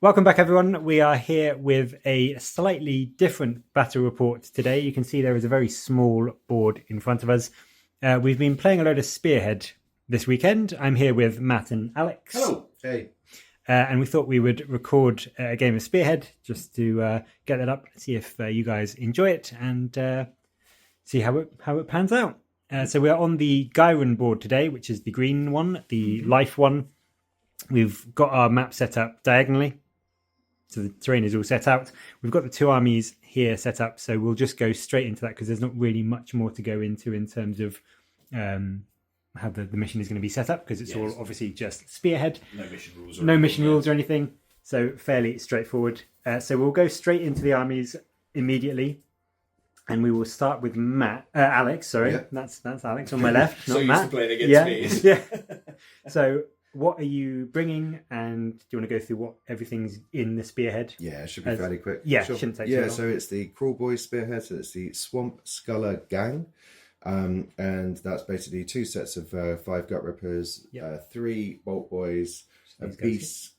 Welcome back, everyone. We are here with a slightly different battle report today. You can see there is a very small board in front of us. We've been playing a load of Spearhead this weekend. I'm here with Matt and Alex. Hello. Hey. And we thought we would record a game of Spearhead just to get that up, see if you guys enjoy it and see how it pans out. So we are on the Gyron board today, which is the green one, the life one. We've got our map set up diagonally. So the terrain is all set out. We've got the two armies here set up, so we'll just go straight into that because there's not really much more to go into in terms of how the mission is going to be set up, because it's all obviously just Spearhead. No mission rules. No mission rules or anything. So fairly straightforward. So we'll go straight into the armies immediately, and we will start with Alex. Sorry, that's Alex on my left, not Matt. So used to playing against me. Yeah. So what are you bringing, and do you want to go through what everything's in the Spearhead? Yeah, it should be fairly quick. Yeah, sure. Shouldn't take too long. So it's the Kruleboyz Spearhead, so it's the Swamp Sculler Gang. And that's basically two sets of 5 Gut Rippers, 3 Bolt Boys, a Beast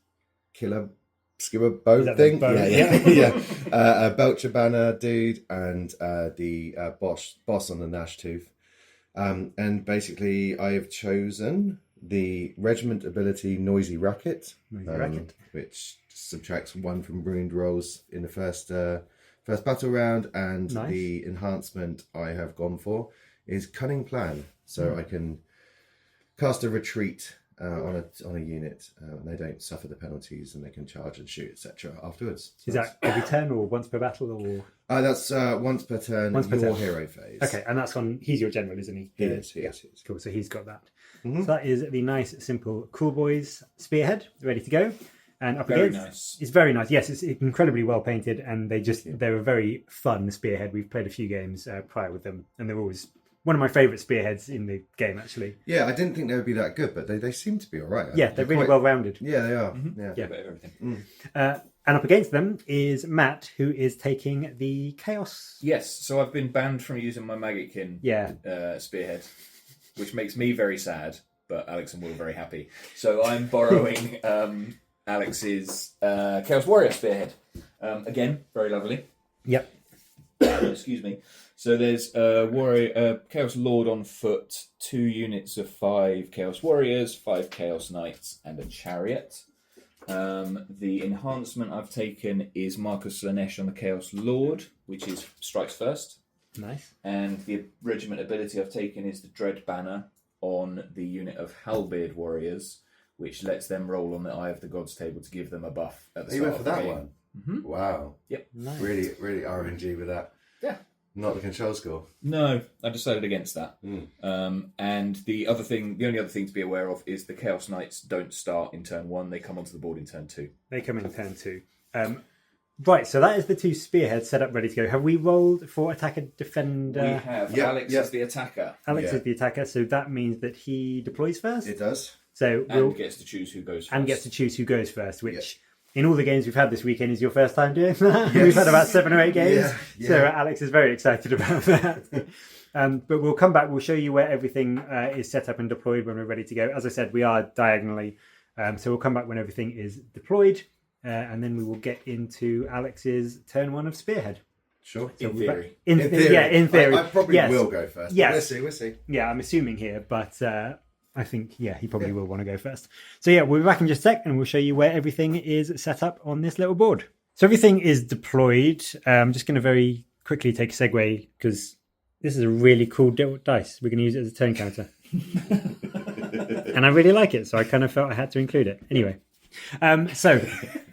Killer Skimmer Bow thing. A Belcher Banner dude, and the boss on the Gnash Tooth. And basically I have chosen the regiment ability Noisy Racket, which subtracts 1 from wound rolls in the first battle round, and the enhancement I have gone for is Cunning Plan, so I can cast a retreat on a unit, and they don't suffer the penalties, and they can charge and shoot, etc. afterwards. So is that every turn or once per battle, or? That's once per turn. Hero phase. Okay, and that's on. He's your general, isn't he? He is. Cool. So he's got that. Mm-hmm. So that is the nice, simple Kruleboyz Spearhead, ready to go. And up very against, nice. It's very nice. Yes, it's incredibly well painted, and they're a very fun Spearhead. We've played a few games prior with them, and they're always one of my favourite Spearheads in the game, actually. Yeah, I didn't think they would be that good, but they seem to be all right. Yeah, they're really well rounded. Yeah, they are. Mm-hmm. Yeah, a bit of everything. And up against them is Matt, who is taking the Chaos. Yes, so I've been banned from using my Maggotkin Spearhead, which makes me very sad, but Alex and Will are very happy. So I'm borrowing Alex's Chaos Warrior Spearhead. Again, very lovely. Yep. Excuse me. So there's a Chaos Lord on foot, 2 units of 5 Chaos Warriors, 5 Chaos Knights, and a Chariot. The enhancement I've taken is Marcus Slanesh on the Chaos Lord, which is strikes first. Nice. And the regiment ability I've taken is the Dread Banner on the unit of Halberd Warriors, which lets them roll on the Eye of the Gods table to give them a buff at the start went for of the that game. one? Mm-hmm. Wow. Yep. Nice. Really RNG with that. Yeah. Not the control score. No, I decided against that. And the only other thing to be aware of is the Chaos Knights don't start in turn 1. They come onto the board in turn 2. They come in turn 2. Right, so that is the 2 Spearheads set up ready to go. Have we rolled for attacker defender? We have. Alex is the attacker. Alex is the attacker, so that means that he deploys first? It does. So gets to choose who goes first. And gets to choose who goes first, which in all the games we've had this weekend is your first time doing that. Yes. We've had about 7 or 8 games. Yeah. So Alex is very excited about that. But we'll come back. We'll show you where everything is set up and deployed when we're ready to go. As I said, we are diagonally. So we'll come back when everything is deployed. And then we will get into Alex's turn 1 of Spearhead. Sure. So in theory. In theory. Yeah, in theory. I probably will go first. Yes. We'll see. Yeah, I'm assuming here, but I think, he probably will want to go first. So we'll be back in just a sec, and we'll show you where everything is set up on this little board. So everything is deployed. I'm just going to very quickly take a segue, because this is a really cool dice. We're going to use it as a turn counter. And I really like it, so I kind of felt I had to include it. Anyway, so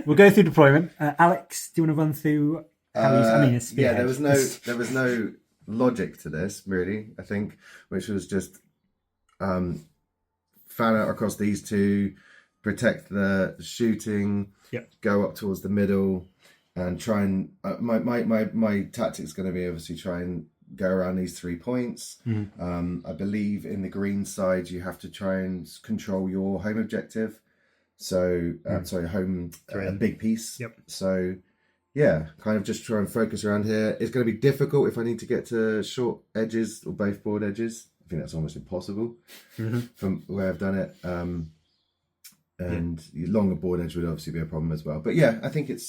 we'll go through deployment. Alex, do you want to run through how you use it? Yeah, there was no logic to this, really, I think, which was just fan out across these 2, protect the shooting, go up towards the middle, and try and my tactic's going to be obviously try and go around these 3 points. I believe in the green side you have to try and control your home objective, so home big piece. So kind of just try and focus around here. It's going to be difficult if I need to get to short edges or both board edges. I think that's almost impossible from where I've done it. and longer board edge would obviously be a problem as well. But yeah, I think it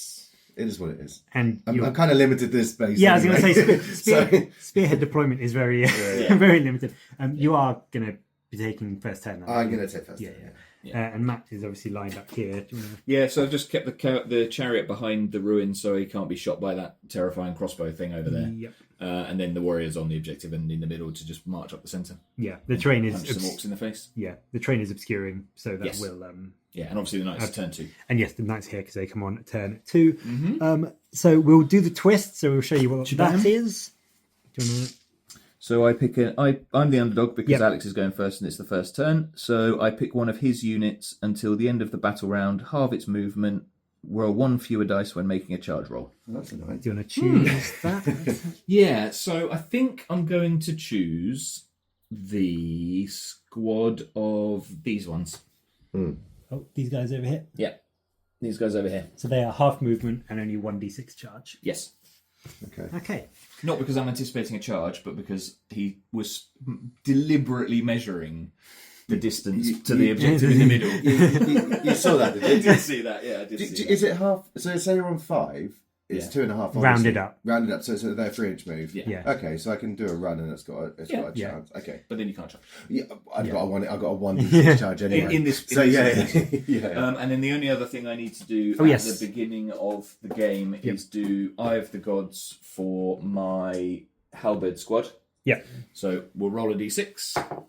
is what it is. And I'm kind of limited this space. Yeah, anyway. I was going to say spearhead deployment is very very limited. You are going to be taking first turn. I'm going to take first turn. And Matt is obviously lined up here. Yeah, so I've just kept the chariot behind the ruin so he can't be shot by that terrifying crossbow thing over there. Yep. And then the warriors on the objective and in the middle to just march up the centre. Yeah, the terrain is... Punch some orcs in the face. Yeah, the terrain is obscuring, so that will... yeah, and obviously the knights turn 2. And yes, the knights here because they come on at turn 2. So we'll do the twist, so we'll show you what that is. Do you want to... So I pick I'm the underdog because Alex is going first and it's the first turn. So I pick one of his units until the end of the battle round, halve its movement, roll 1 fewer dice when making a charge roll. That's annoying. Do you want to choose that? Yeah, so I think I'm going to choose the squad of these ones. Oh, these guys over here? Yeah, these guys over here. So they are half movement and only 1d6 charge. Yes. Okay. Not because I'm anticipating a charge, but because he was deliberately measuring the distance to the objective in the middle. You saw that, did you? I did see that, yeah. I did see that. Is it half? So say you're on 5, it's 2.5. obviously. Rounded up. Rounded up, so they're 3-inch move. Yeah. Okay, so I can do a run and it's got a chance. Okay. But then you can't charge. Yeah, I've got a 1d6 charge anyway. In this yeah. And then the only other thing I need to do at the beginning of the game is do Eye of the Gods for my halberd squad. Yeah. So we'll roll a d6.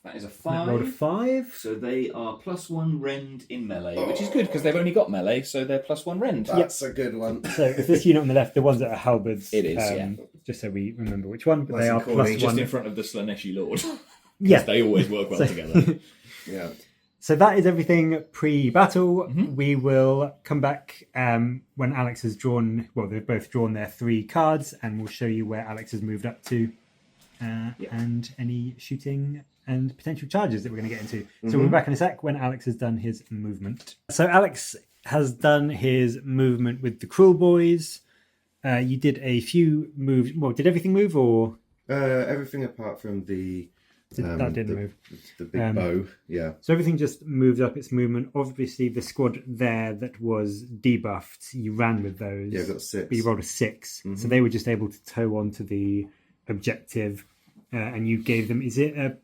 That is a 5. Rolled a 5. So they are +1 rend in melee, which is good because they've only got melee, so they're +1 rend. That's a good one. So if this unit on the left, the ones that are halberds, it is, just so we remember which one, but they are calling. +1. Just in front of the Slaneshi Lord. Yeah. They always work well together. Yeah. So that is everything pre-battle. We will come back when Alex has drawn, well, they've both drawn their 3 cards, and we'll show you where Alex has moved up to and any shooting and potential charges that we're going to get into. So we'll be back in a sec when Alex has done his movement. So Alex has done his movement with the Kruleboyz. You did a few moves. Well, did everything move or? Everything apart from the... that didn't move. The big bow, yeah. So everything just moved up its movement. Obviously, the squad there that was debuffed, you ran with those. Yeah, I got 6. But you rolled a 6. So they were just able to tow onto the objective. And you gave them... Is it a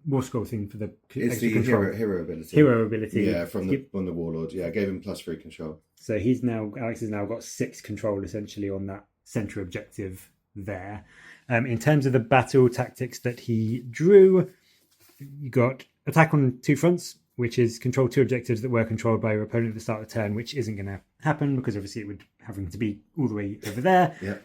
War Scroll thing for the it's the control? hero ability. Hero ability. Yeah, from the Warlord. Yeah, I gave him +3 control. So Alex has now got 6 control essentially on that centre objective there. In terms of the battle tactics that he drew, you got attack on 2 fronts, which is control 2 objectives that were controlled by your opponent at the start of the turn, which isn't going to happen because obviously it would having to be all the way over there. Yeah.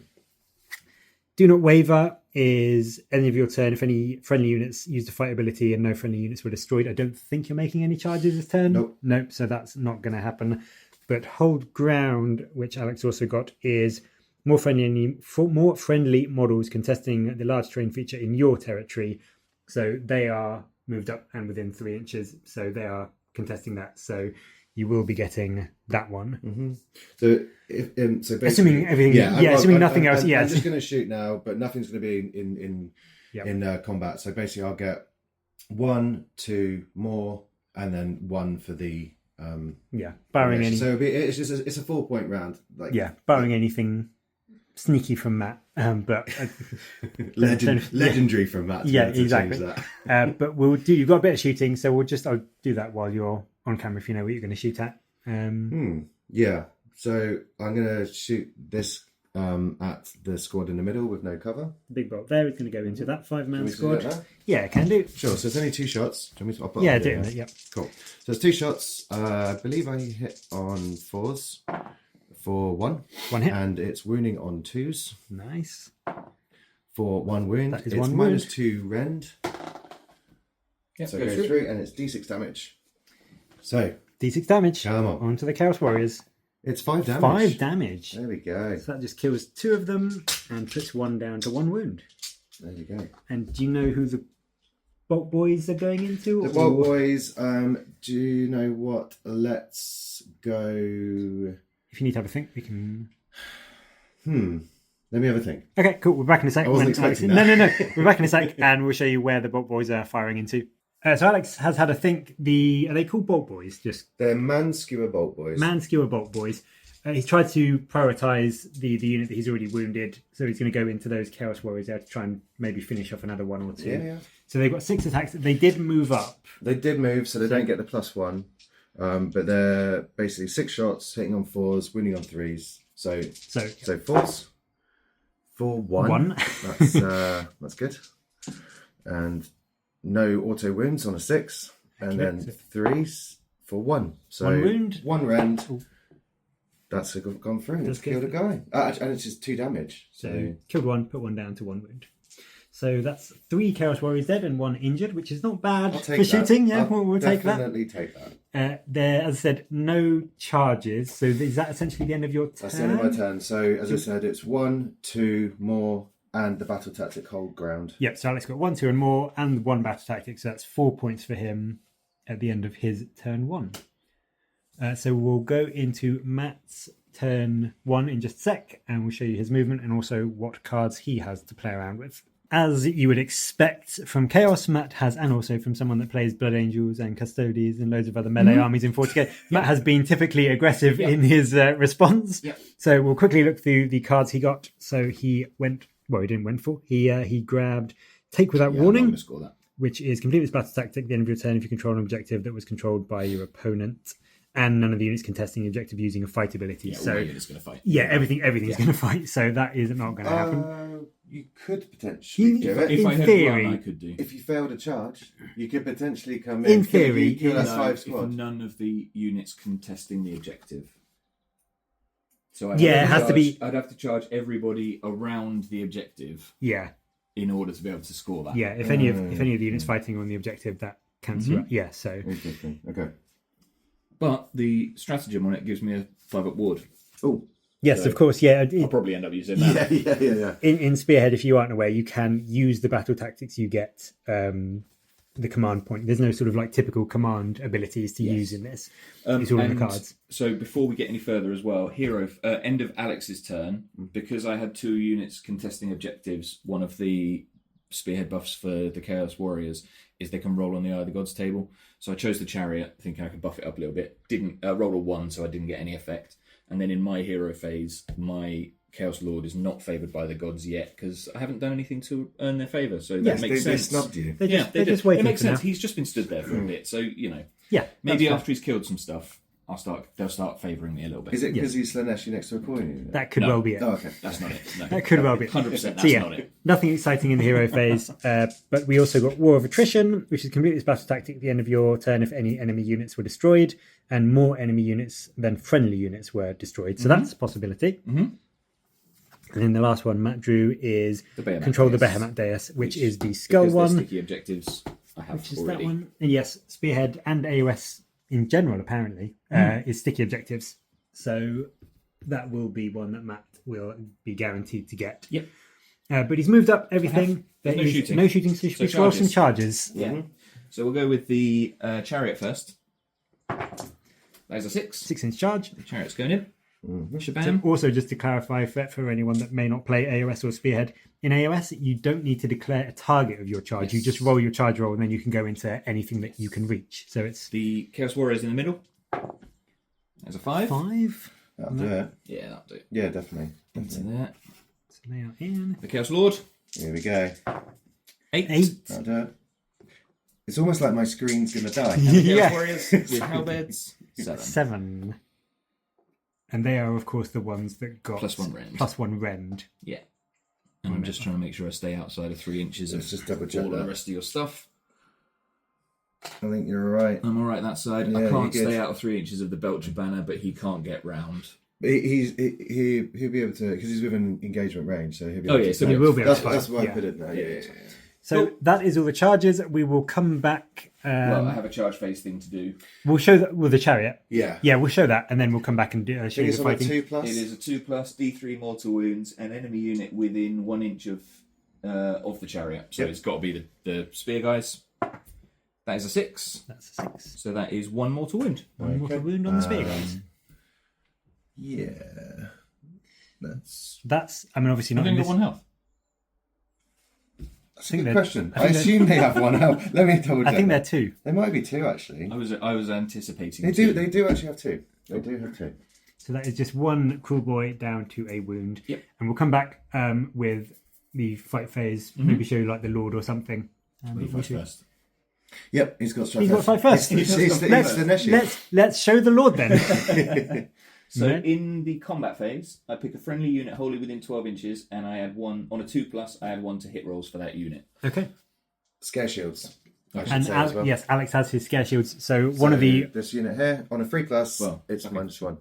Do not waver is any of your turn if any friendly units used a fight ability and no friendly units were destroyed. I don't think you're making any charges this turn. Nope. So that's not going to happen. But hold ground, which Alex also got, is more friendly models contesting the large terrain feature in your territory. So they are moved up and within 3 inches. So they are contesting that. So you will be getting that one. So, so basically, assuming everything, assuming nothing else. I'm just going to shoot now, but nothing's going to be in combat. So basically, I'll get 1, 2 more, and then 1 for the barring any. So it's a 4-point round. Barring anything sneaky from Matt, but legendary from Matt. Exactly. But we'll do. You've got a bit of shooting, so I'll do that while you're on camera if you know what you're going to shoot at. Yeah. So I'm going to shoot this at the squad in the middle with no cover. The big bolt there is going to go into that 5-man squad. Yeah, can do. Sure. So it's only 2 shots. Do you want me to? I'll put do it. Yep. Cool. So it's 2 shots. I believe I hit on 4s for 1. 1 hit. And it's wounding on 2s. Nice. For 1 wound. That is it's 1 wound. -2 rend. Yep, so it goes through and it's D6 damage. So D6 damage. Come on. To the Chaos Warriors. It's 5 damage. 5 damage. There we go. So that just kills 2 of them and puts 1 down to 1 wound. There you go. And do you know who the Bolt Boys are going into? The Bolt Boys, do you know what? Let's go... If you need to have a think, we can... Let me have a think. Okay, cool. We're back in a sec. I wasn't expecting that. No. We're back in a sec and we'll show you where the Bolt Boys are firing into. So Alex has had a think. Are they called Bolt Boys? Just They're man-skewer bolt boys. Man-skewer Bolt Boys. He's tried to prioritise the unit that he's already wounded, so he's going to go into those Chaos Warriors there to try and maybe finish off another one or two. Yeah. So they've got 6 attacks. They did move up. They did move, so they don't get the +1. But they're basically 6 shots, hitting on 4s, wounding on 3s. So 4s. 4-1. That's good. And no auto wounds on a 6. And then 3s for 1. So 1 wound. 1 rend. Ooh. That's gone through. It's That's killed a guy. And it's just 2 damage. So killed 1, put 1 down to 1 wound. So that's 3 Chaos Warriors dead and 1 injured, which is not bad for shooting. Yeah, we'll take that. Definitely take that. There, as I said, no charges. So is that essentially the end of your turn? That's the end of my turn. So as I said, it's 1, 2 more, and the battle tactic hold ground. Yep. So Alex got 1, 2, and more, and 1 battle tactic. So that's 4 points for him at the end of his turn 1. So we'll go into Matt's turn 1 in just a sec, and we'll show you his movement and also what cards he has to play around with. As you would expect from Chaos, Matt has, and also from someone that plays Blood Angels and Custodies and loads of other melee armies in 40k, Matt has been typically aggressive in his response. So we'll quickly look through the cards he got. So he went, well, he didn't went for. He grabbed Take Without Warning, which is complete this battle tactic at the end of your turn if you control an objective that was controlled by your opponent. And none of the units contesting the objective using a fight ability. Yeah, so going to fight. Yeah, everything's going to fight. So that is not going to happen. You could potentially do it. If I had theory, one, I could do. If you failed a charge, you could potentially come in theory, kill us 5 if squad. none of the units contesting the objective. So it has to be. I'd have to charge everybody around the objective. Yeah. In order to be able to score that. Yeah. If any of the units fighting on the objective, that counts you out. Yeah. So. Okay. But the stratagem on it gives me a 5-up ward. Oh. Yes, of course. Yeah. I'll probably end up using that. Yeah. In Spearhead, if you aren't aware, you can use the battle tactics you get. The command point. There's no sort of like typical command abilities to use in this. It's all in the cards. So before we get any further as well, end of Alex's turn, because I had 2 units contesting objectives, one of the Spearhead buffs for the Chaos Warriors is they can roll on the Eye of the Gods table. So I chose the Chariot, thinking I could buff it up a little bit. Didn't roll a 1, so I didn't get any effect. And then in my hero phase, my Chaos Lord is not favoured by the gods yet because I haven't done anything to earn their favour. So that makes sense. They snubbed you. They're just waiting. It makes for sense. Now. He's just been stood there for a bit. So, that's maybe after he's killed some stuff, they'll start favouring me a little bit. Is it because he's Slaneshi next to a coin? That could well be it. Oh, okay. That's not it. No. That could well be it. 100% that's So, not it. Nothing exciting in the hero phase. But we also got War of Attrition, which is complete this battle tactic at the end of your turn if any enemy units were destroyed, and more enemy units than friendly units were destroyed. So that's a possibility. And then the last one Matt drew is Control the Behemoth Deus, which is the skull one. Sticky objectives I have which is already. that one. And yes, Spearhead and AOS in general, apparently, is sticky objectives. So that will be one that Matt will be guaranteed to get. Yep. But he's moved up everything. There's no shooting. No shooting, so we should roll some charges. Yeah. So we'll go with the Chariot first. There's a 6. 6-inch charge. The Chariot's going in. So Shabam. also, just to clarify for anyone that may not play AOS or Spearhead, in AOS you don't need to declare a target of your charge. You just roll your charge roll, and then you can go into anything that you can reach. So it's the Chaos Warriors in the middle. There's a 5. 5. That'll do it. Yeah, that'll do. Yeah, definitely. Into that. So they are in. The Chaos Lord. Here we go. 8. That'll do it. It's almost like my screen's going to die. And the Chaos Yeah. Warriors with Hellbeds. 7. 7. And they are, of course, the ones that got +1 rend. +1 rend. Yeah. And I'm just trying to make sure I stay outside of 3 inches Let's of just double check all of the that. rest of your stuff. I think you're all right. I'm all right that side. Yeah, I can't you're good. stay out of 3 inches of the Belcher banner, but he can't get round. He'll be able to, because he's within engagement range, so he'll be Oh, able yeah, to. so he will be able to fight. That's why I Yeah. put it there. Yeah. So that is all the charges. We will come back. Well, I have a charge phase thing to do. We'll show that with the chariot. Yeah. Yeah, we'll show that, and then we'll come back and show I you think it's the on a fighting. 2+. It is a 2+, D3 mortal wounds, an enemy unit within 1 inch of the chariot. So it's got to be the spear guys. That is a 6. That's a 6. So that is 1 mortal wound. One mortal wound on the spear guys. Yeah. That's That's. I mean, obviously not. I've In only this, got 1 health. That's a good question. I assume they have one out. Let me double check. I think they're two. There might be two actually. I was anticipating. They do actually have two. They do have two. So that is just one Kruleboy down to a wound. Yep. And we'll come back with the fight phase. Maybe show you like the Lord or something. First. Yep, he's got strike. He's got fight first. It's the Neshi. Let's show the Lord then. So in the combat phase, I pick a friendly unit wholly within 12 inches, and I add one on a 2+. I add one to hit rolls for that unit. Okay. Scare shields. I should And say as well. yes, Alex has his scare shields. So one of the this unit here on a 3+, it's -1.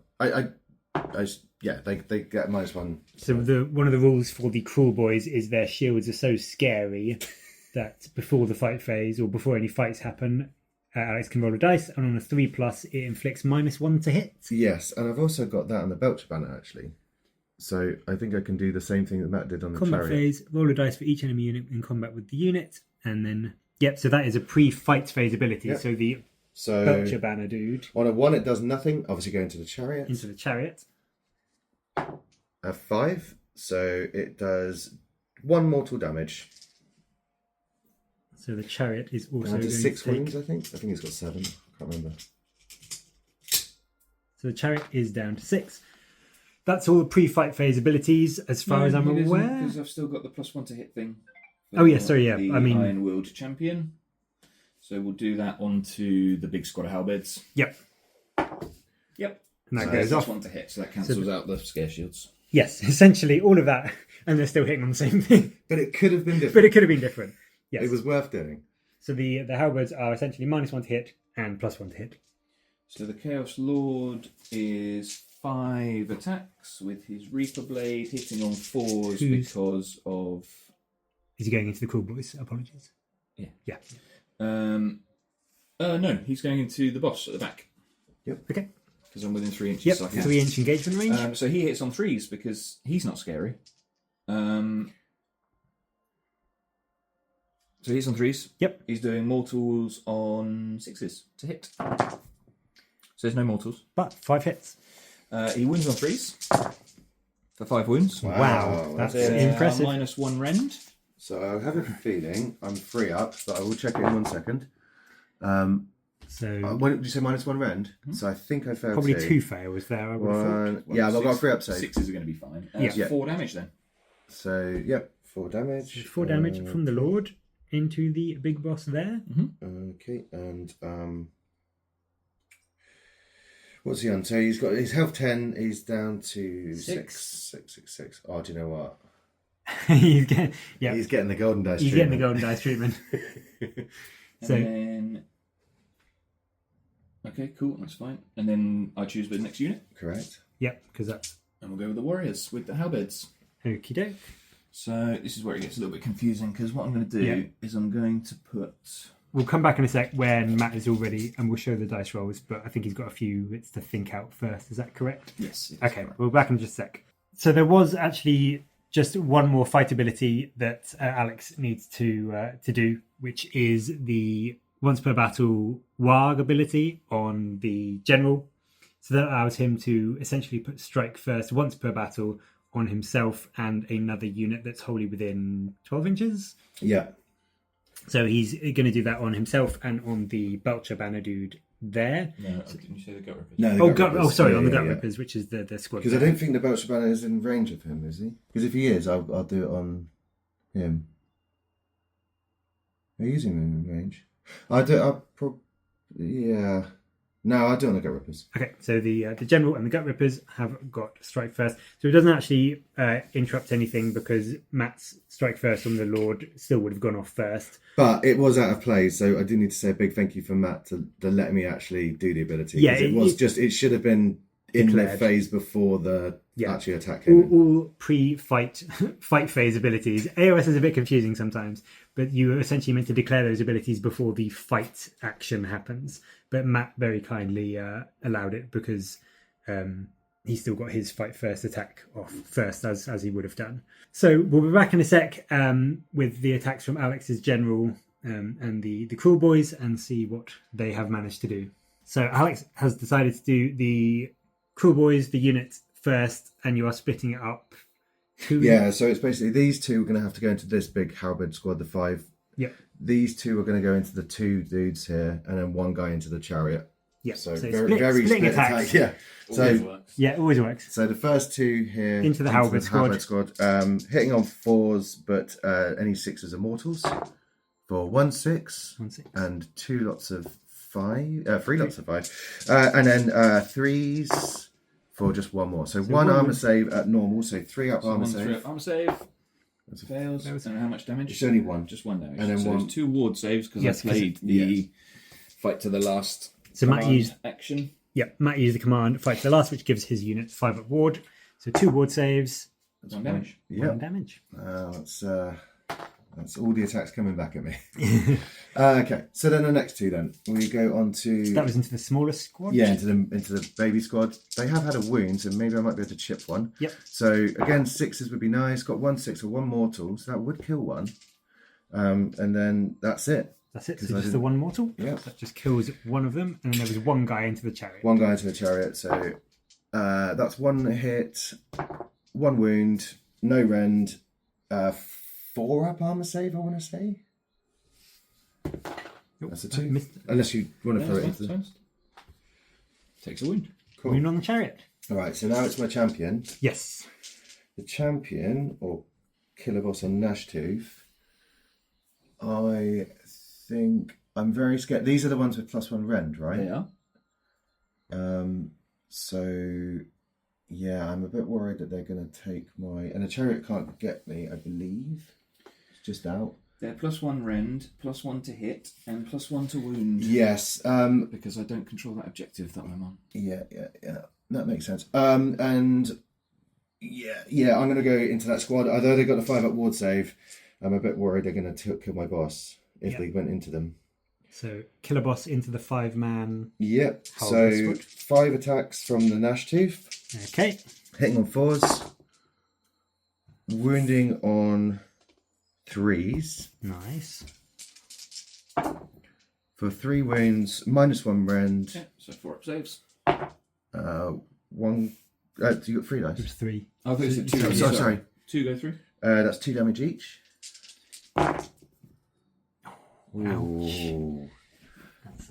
They get -1. So one of the rules for the Kruleboyz is their shields are so scary that before the fight phase or before any fights happen, Alex can roll a dice, and on a 3+, it inflicts -1 to hit. Yes, and I've also got that on the Belcher banner actually. So I think I can do the same thing that Matt did on the Combat chariot. phase, roll a dice for each enemy unit in combat with the unit, and then so that is a pre-fight phase ability. Yep. So the So Belcher banner dude on a 1, it does nothing. Obviously, go into the chariot. into the chariot. A 5, so it does 1 mortal damage. So the chariot is also Down going to 6 to take. wounds, I think. I think he's got 7. I can't remember. So the chariot is down to 6. That's all the pre-fight phase abilities, as far as I'm aware. Because I've still got the +1 to hit thing. Oh yeah, sorry, yeah. The I mean, Iron-Willed Champion. So we'll do that onto the big squad of halberds. Yep. Yep. And that So goes that's off. +1 to hit, so that cancels out the scare shields. Yes, essentially all of that, and they're still hitting on the same thing. But it could have been different. But it could have been different. Yes. It was worth doing. So the halberds are essentially -1 to hit and +1 to hit. So the Chaos Lord is 5 attacks with his Reaper Blade, hitting on 4s because of... Is he going into the Kruleboyz? Apologies. Yeah. Yeah. No, he's going into the boss at the back. Yep. Okay. Because I'm within 3 inches. Yep. So I can... 3-inch engagement range. So he hits on 3s because he's not scary. So he hits on 3s. Yep. He's doing mortals on 6s to hit. So there's no mortals. But 5 hits. He wins on 3s for 5 wounds. Wow. That's So, impressive. -1 rend. So I have a feeling I'm 3 up, but I will check it in 1 second. So When did you say -1 rend? So I think I failed probably 2. 2 fails there, I would have thought. One, yeah, I've got 3 up save. 6s are going to be fine. Yeah. 4 damage then. So, yep, 4 damage. 4 damage from the Lord into the big boss there. Okay, and what's he on? So he's got his health 10. He's down to 6. Oh, do you know what? He's getting, He's getting the golden dice. He's getting the golden dice treatment. So And then... Okay, cool, that's fine. And then I choose the next unit. Correct. yep, because that's And we'll go with the warriors with the halberds. okie doke. So this is where it gets a little bit confusing because what I'm going to do is I'm going to put... We'll come back in a sec when Matt is all ready and we'll show the dice rolls, but I think he's got a few bits to think out first. Is that correct? Yes. Okay, we'll be back in just a sec. So there was actually just one more fight ability that Alex needs to do, which is the once per battle warg ability on the general. So that allows him to essentially put strike first once per battle on himself and another unit that's wholly within 12 inches. Yeah. So he's going to do that on himself and on the Belcher banner dude there. No, didn't you say the gut rippers? No, On the Gut Rippers, which is the squad. Because I don't think the Belcher banner is in range of him, is he? Because if he is, I'll do it on him. Are you using him in range? Yeah. No, I'll do it on the Gut Rippers. Okay, so the General and the Gut Rippers have got strike first. So it doesn't actually interrupt anything because Matt's strike first on the Lord still would have gone off first. But it was out of play, so I do need to say a big thank you for Matt to let me actually do the ability. Yeah, it should have been in declared. the phase before the actual attack came in. All pre-fight fight phase abilities. AOS is a bit confusing sometimes, but you are essentially meant to declare those abilities before the fight action happens. But Matt very kindly allowed it because he still got his fight first attack off first, as he would have done. So we'll be back in a sec with the attacks from Alex's general and the Kruleboyz and see what they have managed to do. So Alex has decided to do the Kruleboyz, the unit first, and you are splitting it up 2. Yeah, so it's basically these two are going to have to go into this big halberd squad, the 5. Yep. These two are going to go into the 2 dudes here, and then 1 guy into the chariot. Yep. So, So very splitting split attacks. attack. Yeah. Always So works. Yeah, it always works. So the first 2 here Into the halberd squad. Hitting on 4s, but any 6s are mortals for 1/6 1/6. and 2 lots of 5, 3 lots of 5, and then 3s for just 1 more. So 1 armor save at normal. So 3 up armor So 1 save. 3 armor save. Fails. And how much damage? It's only 1. Just 1 damage. And then so 1. there's 2 ward saves because Yes, I played the fight to the last. So Matt command used action. Matt used the command fight to the last, which gives his unit 5 up ward. So 2 ward saves, 1 damage. 1 damage. That's all the attacks coming back at me. Okay, so then the next 2 then. We go on to... That was into the smallest squad? Yeah, into the baby squad. They have had a wound, so maybe I might be able to chip 1. Yep. So again, 6s would be nice. Got 1 6 or 1 mortal, so that would kill 1. And then that's it. That's it. So 'Cause I just the 1 mortal? Yeah. That just kills 1 of them. And then there was 1 guy into the chariot. 1 guy into the chariot, so that's 1 hit, 1 wound, no rend, 4 up armor save, I want to say. That's a 2. Unless you want to throw it into the... Takes a wound. Cool. Wound on the chariot. All right, so now it's my champion. Yes. The champion, or killer boss on Nashtooth, I think I'm very scared. These are the ones with +1 rend, right? They are. So yeah, I'm a bit worried that they're going to take my... And the chariot can't get me, I believe. It's just out. They're +1 rend, +1 to hit, and +1 to wound. Yes. Because I don't control that objective that I'm on. Yeah. That makes sense. And yeah, I'm going to go into that squad. Although they got the 5 up ward save, I'm a bit worried they're going to kill my boss if they went into them. So killer boss into the 5-man. Yep. Halberd So squad. 5 attacks from the Nashtooth. Okay. Hitting on 4s. Wounding on 3s. Nice. For 3 wounds, -1 rend. Yeah, so 4 up saves. 1. You got 3 dice. It was 3. I thought you said 2. Sorry. 2 go through. That's 2 damage each. Ouch. That's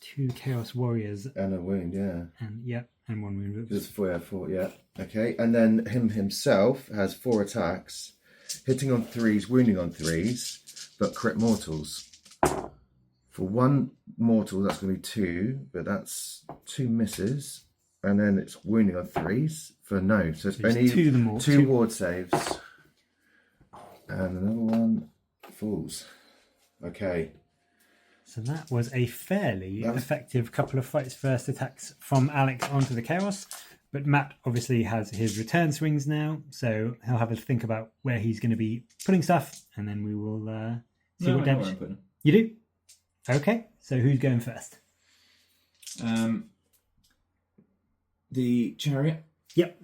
2 Chaos Warriors. And a wound, yeah. And 1 wound. Just 4, yeah. Okay, and then himself has 4 attacks, hitting on 3s, wounding on 3s, but crit mortals. For 1 mortal, that's going to be 2, but that's 2 misses, and then it's wounding on 3s for no. So it's only 2 ward saves, and another 1 falls. Okay. So that was a fairly effective couple of fights first attacks from Alex onto the Chaos. But Matt obviously has his return swings now, so he'll have a think about where he's going to be putting stuff, and then we will see what damage. You do? Okay, so who's going first? The chariot. Yep.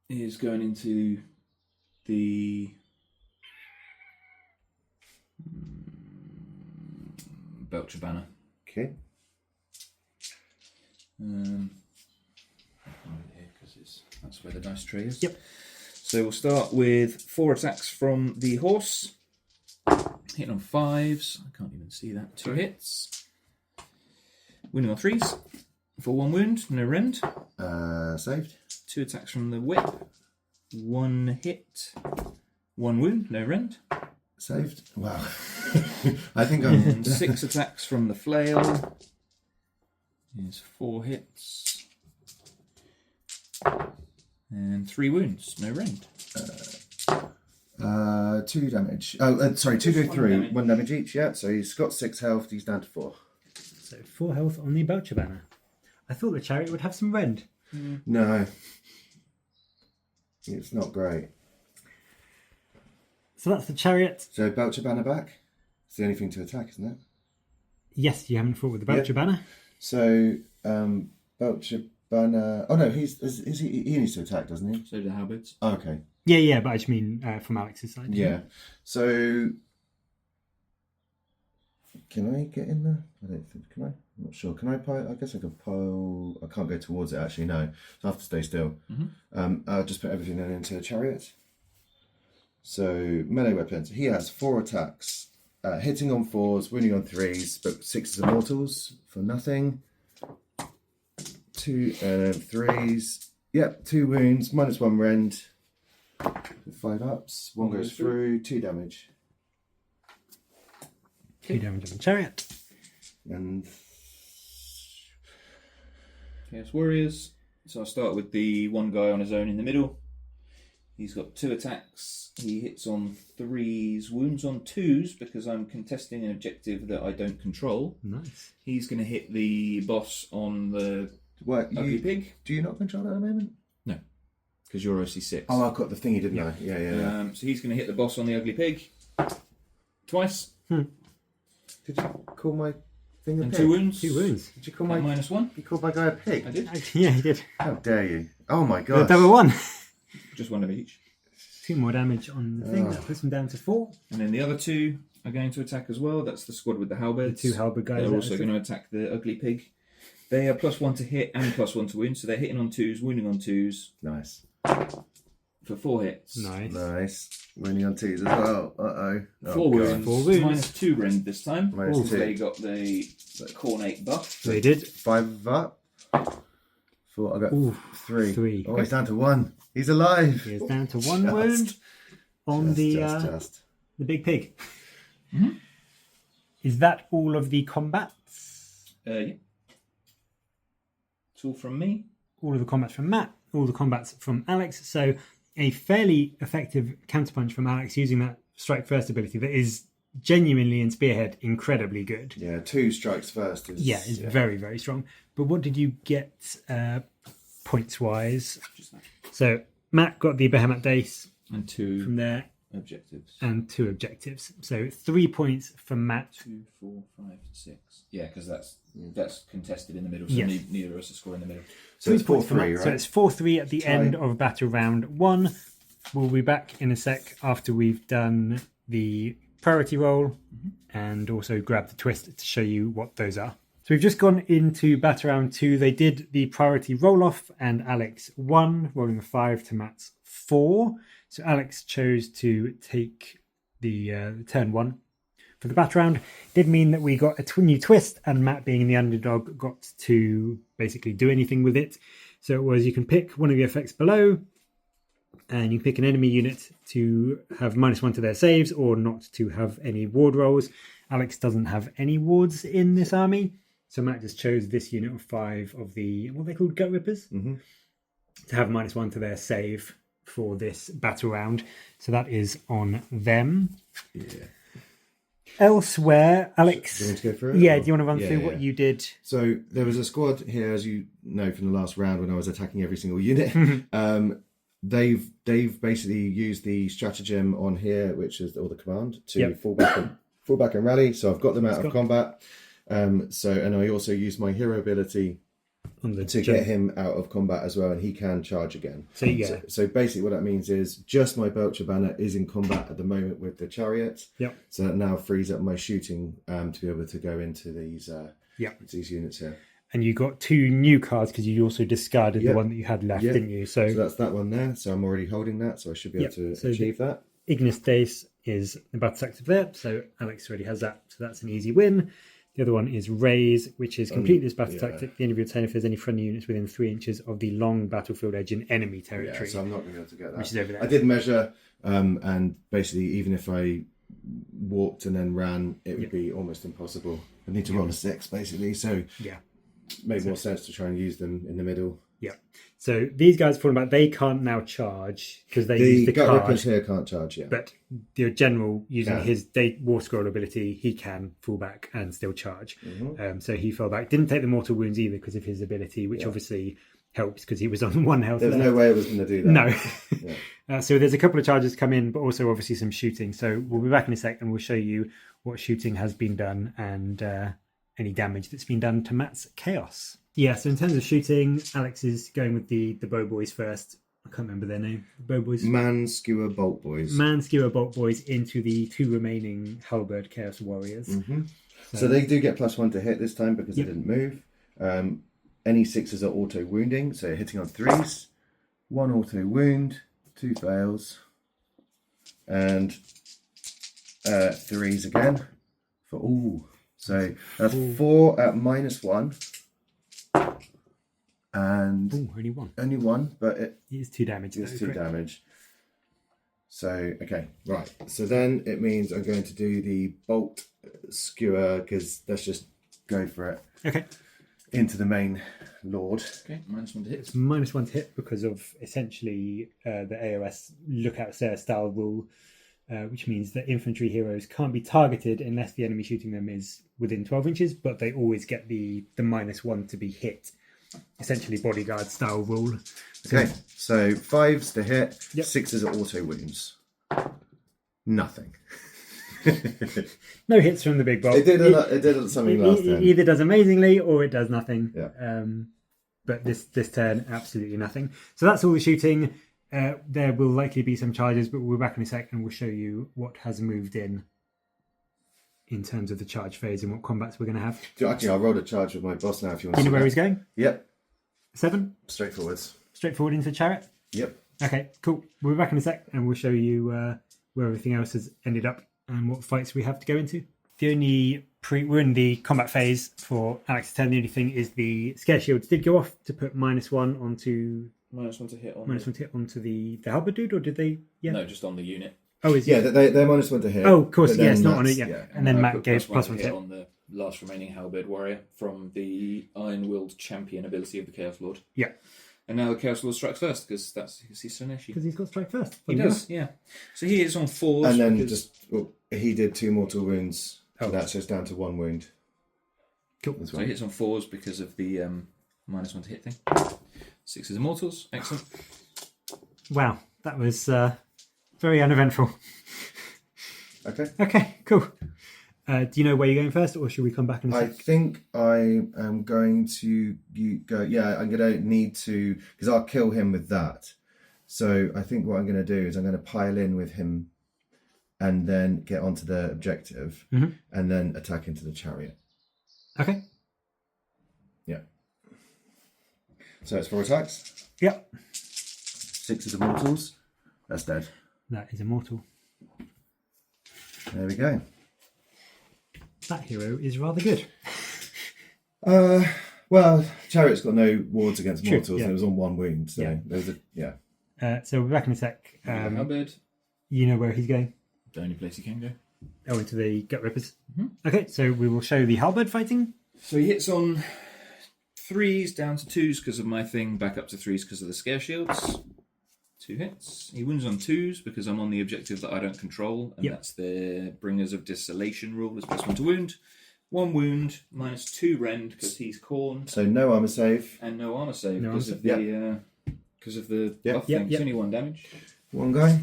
Is going into the Belcher banner. Okay. Because that's where the dice tray is. Yep. So we'll start with 4 attacks from the horse. Hitting on 5s. I can't even see that. 2 hits. Wounding on 3s. For 1 wound, no rend. Saved. 2 attacks from the whip. 1 hit. 1 wound, no rend. Saved. Wow. I think I'm... And 6 attacks from the flail. Is 4 hits. And 3 wounds, no rend. 2 damage. Oh, sorry, 2 go through. damage. 1 damage each, yeah. So he's got 6 health, he's down to 4. So 4 health on the Belcher banner. I thought the chariot would have some rend. No. It's not great. So that's the chariot. So Belcher banner back. It's the only thing to attack, isn't it? Yes, you haven't fought with the Belcher banner. So Belcher banner... Oh no, he needs to attack, doesn't he? So do the halberds. Oh, okay. Yeah, but I just mean from Alex's side. Yeah. So Can I get in there? I don't think. Can I? I'm not sure. Can I pile? I guess I can pile. I can't go towards it actually. No, so I have to stay still. I'll just put everything then into a chariot. So melee weapons. He has 4 attacks, hitting on 4s, wounding on 3s, but 6s are mortals for nothing. 2 3s. Yep, 2 wounds, -1 rend. 5 ups. 1 goes through. 2 damage. 2 damage on the chariot. And Chaos Warriors. So I'll start with the one guy on his own in the middle. He's got 2 attacks. He hits on 3s, wounds on 2s because I'm contesting an objective that I don't control. Nice. He's going to hit the boss on the ugly pig. Do you not control that at the moment? No, because you're OC6. Oh, I got the thingy, didn't I? Yeah. So he's going to hit the boss on the ugly pig twice. Did you call my thing a And pig? 2 wounds. 2 wounds. Did you call my... -1. You called my guy a pig? I did. Yeah, he did. How dare you? Oh my Got a god. double 1. Just 1 of each. 2 more damage on the thing. That puts him down to 4. And then the other 2 are going to attack as well. That's the squad with the halberds. The 2 halberd guys. They're also going to attack the ugly pig. They are +1 to hit and +1 to wound, so they're hitting on 2s, wounding on 2s Nice. for 4 hits. Nice. Winning on 2s as well. Uh-oh. 4 wounds. 4 wounds. -2 rend this time. -2. They got the cornate buff. They did. 5 up. 4. I got Ooh, 3. 3. Oh, he's down to 1. He's alive. He is down to 1 wound on Just. the big pig. Mhm. Is that all of the combats? Yeah. It's all from me. All of the combats from Matt, all the combats from Alex. So a fairly effective counterpunch from Alex using that strike first ability that is genuinely in Spearhead incredibly good. Yeah, 2 strikes first. Is very, very strong. But what did you get points wise? Just that. So Matt got the Behemoth Dace And 2 from there objectives. and 2 objectives. So 3 points from Matt. 2, 4, 5, 6. Yeah, because that's contested in the middle, so Yes. neither of us are scoring in the middle. So it's 3 points from 4-3, Matt. right? So it's 4-3 at the Tie. end of battle round 1. We'll be back in a sec after we've done the priority roll and also grab the twist to show you what those are. So we've just gone into battle round 2. They did the priority roll off and Alex won, rolling a 5 to Matt's 4. So Alex chose to take the turn 1 for the battle round. Did mean that we got a new twist, and Matt, being the underdog, got to basically do anything with it. So it was, you can pick one of the effects below, and you pick an enemy unit to have -1 to their saves or not to have any ward rolls. Alex doesn't have any wards in this army, so Matt just chose this unit of 5 of the, what are they called, Gut Rippers, to have -1 to their save for this battle round. So that is on them. Yeah. Elsewhere, Alex. Do you want me to go through it? Yeah, or- do you want to run Yeah, through yeah. what you did? So there was a squad here, as you know from the last round when I was attacking every single unit. They've basically used the stratagem on here, which is or the command to fall back and rally. So I've got them out of combat. And I also used my hero ability On the to get him out of combat as well, and he can charge again. So basically what that means is just my Belcher banner is in combat at the moment with the chariot. Yep. So that now frees up my shooting to be able to go into these these units here. And you got 2 new cards because you also discarded the one that you had left, didn't you? So that's that one there. So I'm already holding that, so I should be able to achieve that. Ignis Dace is the battle active there, so Alex already has that, so that's an easy win. The other one is Raise, which is complete this battle tactic. The end of your turn if there's any friendly units within 3 inches of the long battlefield edge in enemy territory. Yeah, so I'm not going to be able to get that. Which is over there. I did measure, and basically even if I walked and then ran, it would be almost impossible. I need to roll a 6 basically, so it made more sense to try and use them in the middle. Yeah. So these guys falling back, they can't now charge because they use the Gut card. Rippers here can't charge yet. But the general, using his War Scroll ability, he can fall back and still charge. So he fell back. Didn't take the mortal wounds either because of his ability, which obviously helps because he was on 1 health. There's no way I was going to do that. No. So there's a couple of charges come in, but also obviously some shooting. So we'll be back in a sec and we'll show you what shooting has been done and any damage that's been done to Matt's Chaos. Yeah, so in terms of shooting, Alex is going with the Bow Boys first. I can't remember their name. The Bow Boys. Man Skewer Bolt Boys. Man Skewer Bolt Boys into the 2 remaining Halberd Chaos Warriors. So they do get +1 to hit this time because Yep. they didn't move. Any 6s are auto wounding, so hitting on 3s. 1 auto wound, 2 fails, and 3s again for all. So that's 4 at -1, and Ooh, only 1. but it It's 2 damage. is though, 2 correct? damage. So okay, right. So then it means I'm going to do the bolt skewer because let's just go for it Okay. into the main lord. Okay, -1 to hit. It's -1 to hit because of essentially the AOS lookout stare style rule, which means that infantry heroes can't be targeted unless the enemy shooting them is within 12 inches, but they always get the -1 to be hit. Essentially bodyguard style rule. Okay, so 5s to hit, Yep. 6s are auto wounds. Nothing. No hits from the big bolt. It did something last It turn. either does amazingly or it does nothing. Yeah. But this turn, absolutely nothing. So that's all the shooting. There will likely be some charges, but we'll be back in a sec and we'll show you what has moved in terms of the charge phase and what combats we're going to have. Actually, I'll roll a charge with my boss now if you want Do you to know see where that. he's going? Yep, 7? straightforwards. Straight forward into the chariot? Yep. Okay, cool. We'll be back in a sec and we'll show you where everything else has ended up and what fights we have to go into. The only we're in the combat phase for Alex's turn. The only thing is the scare shields did go off to put -1 onto -1 to hit on. -1 to hit onto the halberd dude, or did they? Yeah. No, just on the unit. Oh, is Yeah, they're -1 to hit. Oh, of course. but then Yeah, it's not on that's- it. Yeah. And then I Matt put gave +1 +1 to to hit hit. on the last remaining halberd warrior from the Iron-Willed champion ability of the Chaos Lord. Yeah. And now the Chaos Lord strikes first because he's Soneshi. Because he's got strike first. He Funny does, yeah. So he is on 4s. And then because- he did 2 mortal wounds. So Oh. that's just down to 1 wound. Cool. As So well. he hits on 4s because of the -1 to hit thing. 6 is immortals. Excellent. Wow, that was very uneventful. Okay. Okay, cool. Do you know where you're going first, or should we come back in a I sec? think I am going to go. Yeah, I'm going to need to because I'll kill him with that. So I think what I'm going to do is I'm going to pile in with him, and then get onto the objective, and then attack into the chariot. Okay. Yeah. So it's 4 attacks. Yep. 6 is immortals. That's dead. That is immortal. There we go. That hero is rather good. Well, chariot's got no wards against True, mortals, yeah. and it was on 1 wound. So Yeah. there's a So we're back in a sec. Halberd, You know where he's going? the only place he can go. Oh, into the gut rippers. Okay, so we will show the halberd fighting. So he hits on 3s down to 2s because of my thing, back up to 3s because of the scare shields. 2 hits. He wounds on 2s because I'm on the objective that I don't control, and Yep. that's the Bringers of Desolation rule. Is +1 to wound. 1 wound, -2 rend because he's corn, so no armor save. and no armor save No because armor of the Yep. buff Yep, thing. yep. It's only 1 damage. 1 guy.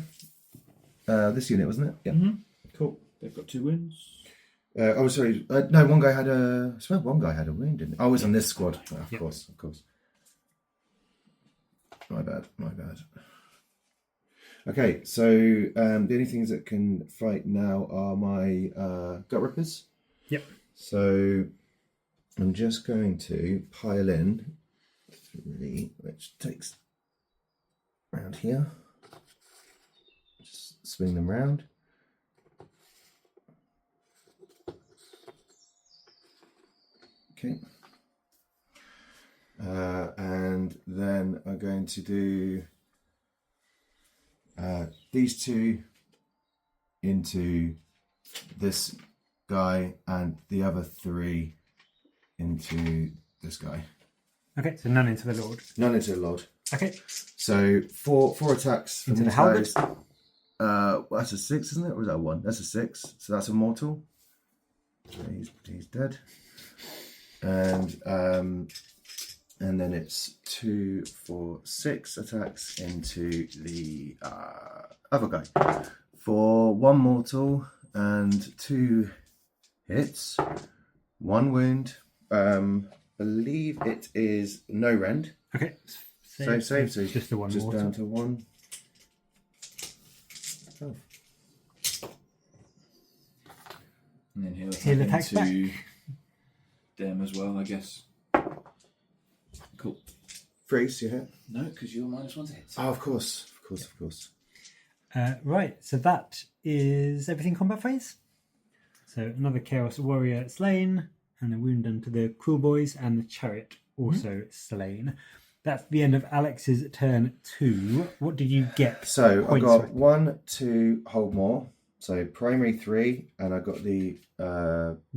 This unit, wasn't it? Yeah. Cool. They've got 2 wounds. Oh, sorry. No, one guy had a. I swear one guy had a wound, didn't he? Oh, it was on this squad. Oh, of Yeah. course. My bad. Okay, so the only things that can fight now are my gut rippers. Yep. So I'm just going to pile in 3, which takes around here. Just swing them round. Okay. And then I'm going to do these 2 into this guy and the other 3 into this guy. Okay, so none into the lord. None into the Lord. Okay, So four attacks from Into the these halberd? guys. Well, that's a 6, isn't it? Or is that a 1? That's a 6. So that's a mortal. So he's dead. And then it's 2, 4, 6 attacks into the other guy for 1 mortal and 2 hits, 1 wound. Believe it is no rend. okay. Save. So he's just the one just mortal. down to 1. Oh. And then he'll He'll attack attack into them as well, I guess. Cool. Freeze, you hit. No, because you're -1 to hit. Oh, of course. Of course. Right, so that is everything combat phase. So another Chaos Warrior slain, and a wound done to the Kruleboyz, and the Chariot also slain. That's the end of Alex's turn 2. What did you get? So I points got for? 1 to hold more. So primary 3, and I got the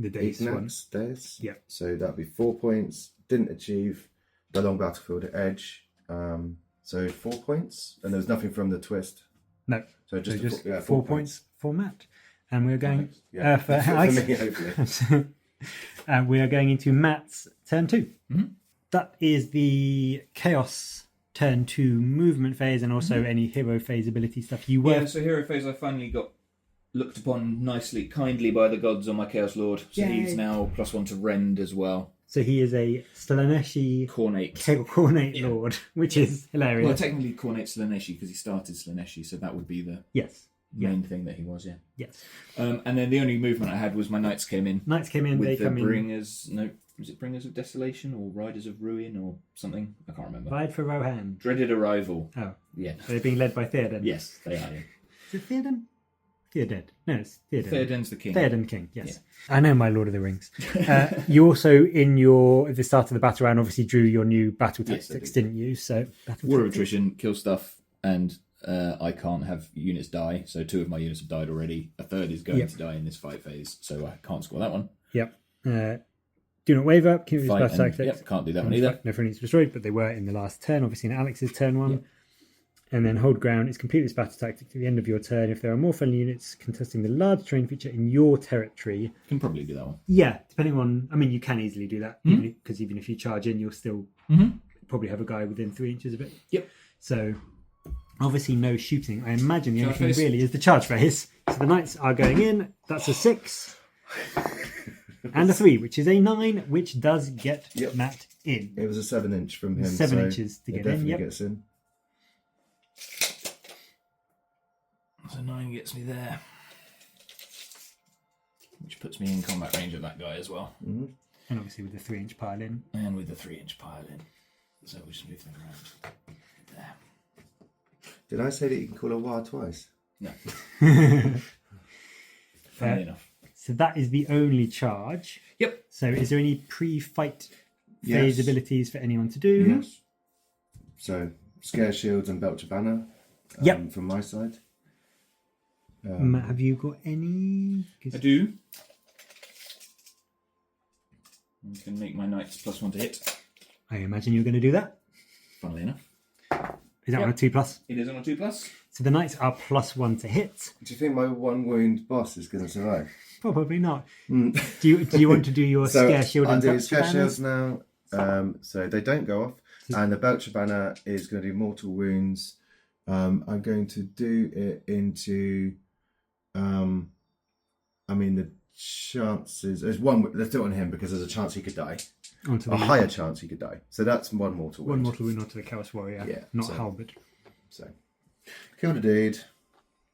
days one. days. Yeah. So that'd be 4 points. Didn't achieve the long battlefield edge. So 4 points, and there was nothing from the twist. No. So just, So 4 points for Matt. And we're going for for Alex. me, hopefully. We are going into Matt's turn 2. Mm-hmm. That is the Chaos turn 2 movement phase, and also any hero phase ability stuff. You were Yeah, so hero phase I finally got looked upon kindly by the gods on my Chaos Lord. So Yay. he's now +1 to rend as well. So he is a Slaneshi Cornate. Cornate Lord, which is hilarious. Well, technically Cornate Slaneshi because he started Slaneshi, so that would be the Yes. main thing that he was, yeah. Yes. And then the only movement I had was my knights came in. Knights came in, With they the come in. Bringers, no, was it Bringers of Desolation or Riders of Ruin or something? I can't remember. Ride for Rohan. Dreaded Arrival. Oh. Yeah. So they're being led by Theoden. Yes, they are. Yeah. Is it Theoden? Theoden. No, it's Theoden. Theoden's the king. Theoden King, yes. I know my Lord of the Rings. You also, at the start of the battle round, obviously drew your new battle Yes, I tactics, did. didn't you? So battle War of tactics. Attrition, kill stuff, and I can't have units die. So 2 of my units have died already. A third is going to die in this fight phase, so I can't score that one. Yep. Do not waver. Keep Fight battle and, tactics. yep, can't do that one either. No friendlies destroyed, but they were in the last turn, obviously in Alex's turn 1. Yep. And then hold ground is complete this battle tactic to the end of your turn. If there are more friendly units contesting the large terrain feature in your territory. Can probably do that one. Yeah, depending on. I mean, you can easily do that because even if you charge in, you'll still probably have a guy within 3 inches of it. Yep. So obviously no shooting. I imagine the only Charge thing phase. really is the charge phase. So the knights are going in. That's a 6 and a 3, which is a 9, which does get Matt in. It was a 7-inch from him. 7 so inches to it get in. definitely Yep. gets in. So 9 gets me there. Which puts me in combat range of that guy as well. Mm-hmm. And obviously with the 3-inch pile in. And with the 3-inch pile in. So we'll just move them around. There. Did I say that you can call a war twice? No. Funny enough. So that is the only charge. Yep. So is there any pre-fight phase Yes. abilities for anyone to do? Yes. So, Scare Shields and Belcher Banner Yep. from my side. Matt, have you got any? I do. I can make my knights +1 to hit. I imagine you're going to do that. Funnily enough. Is that on a 2+? It is on a 2+. So the knights are +1 to hit. Do you think my 1 wound boss is going to survive? Probably not. Do you want to do your So scare shield I'm and doing Belcher Scare banners? Shields now, so they don't go off. And the Belcher Banner is going to do mortal wounds. I'm going to do it into... the chances... There's one... Let's do it on him because there's a chance he could die. Onto A the higher chance he could die. So that's 1 mortal wound. one mortal wound onto the Chaos Warrior. Yeah, Not so- halberd. So, killed a dude.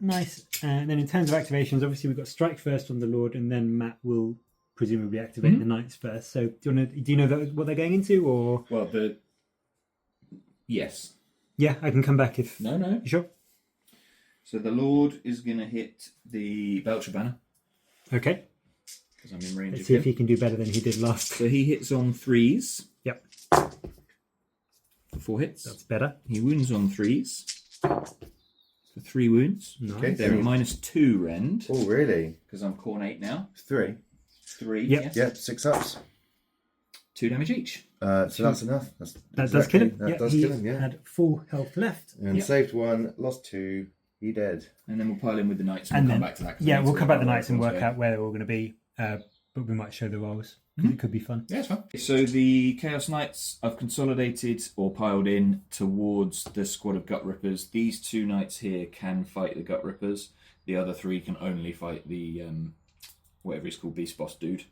Nice. And then in terms of activations, obviously we've got strike first on the Lord, and then Matt will presumably activate the knights first. So do you know what they're going into, or? Well, yes. Yeah, I can come back if. No. You sure? So the Lord is going to hit the Belcher Banner Okay. because I'm in range Let's of see him. if he can do better than he did last. So he hits on 3s. Yep. For 4 hits. That's better. He wounds on 3s. For 3 wounds. Nice. Okay. They're at -2 rend Oh, really? because I'm Cornate now. 3. 3. Yep. Yes. Yep, 6 ups. 2 damage each. So that's enough. That does kill him. That does he kill him, yeah. had full health left. And Yep. saved 1, lost 2, he dead. And then we'll pile in with the knights and And we'll then, come back to that. 'cause I yeah, need we'll to come back the work nights and out work what's out where they're all going to be. But we might show the rolls. It could be fun. Yeah, it's fine. So the Chaos Knights I've consolidated or piled in towards the squad of Gut Rippers. These 2 knights here can fight the Gut Rippers. The other 3 can only fight the whatever he's called, Beast Boss dude.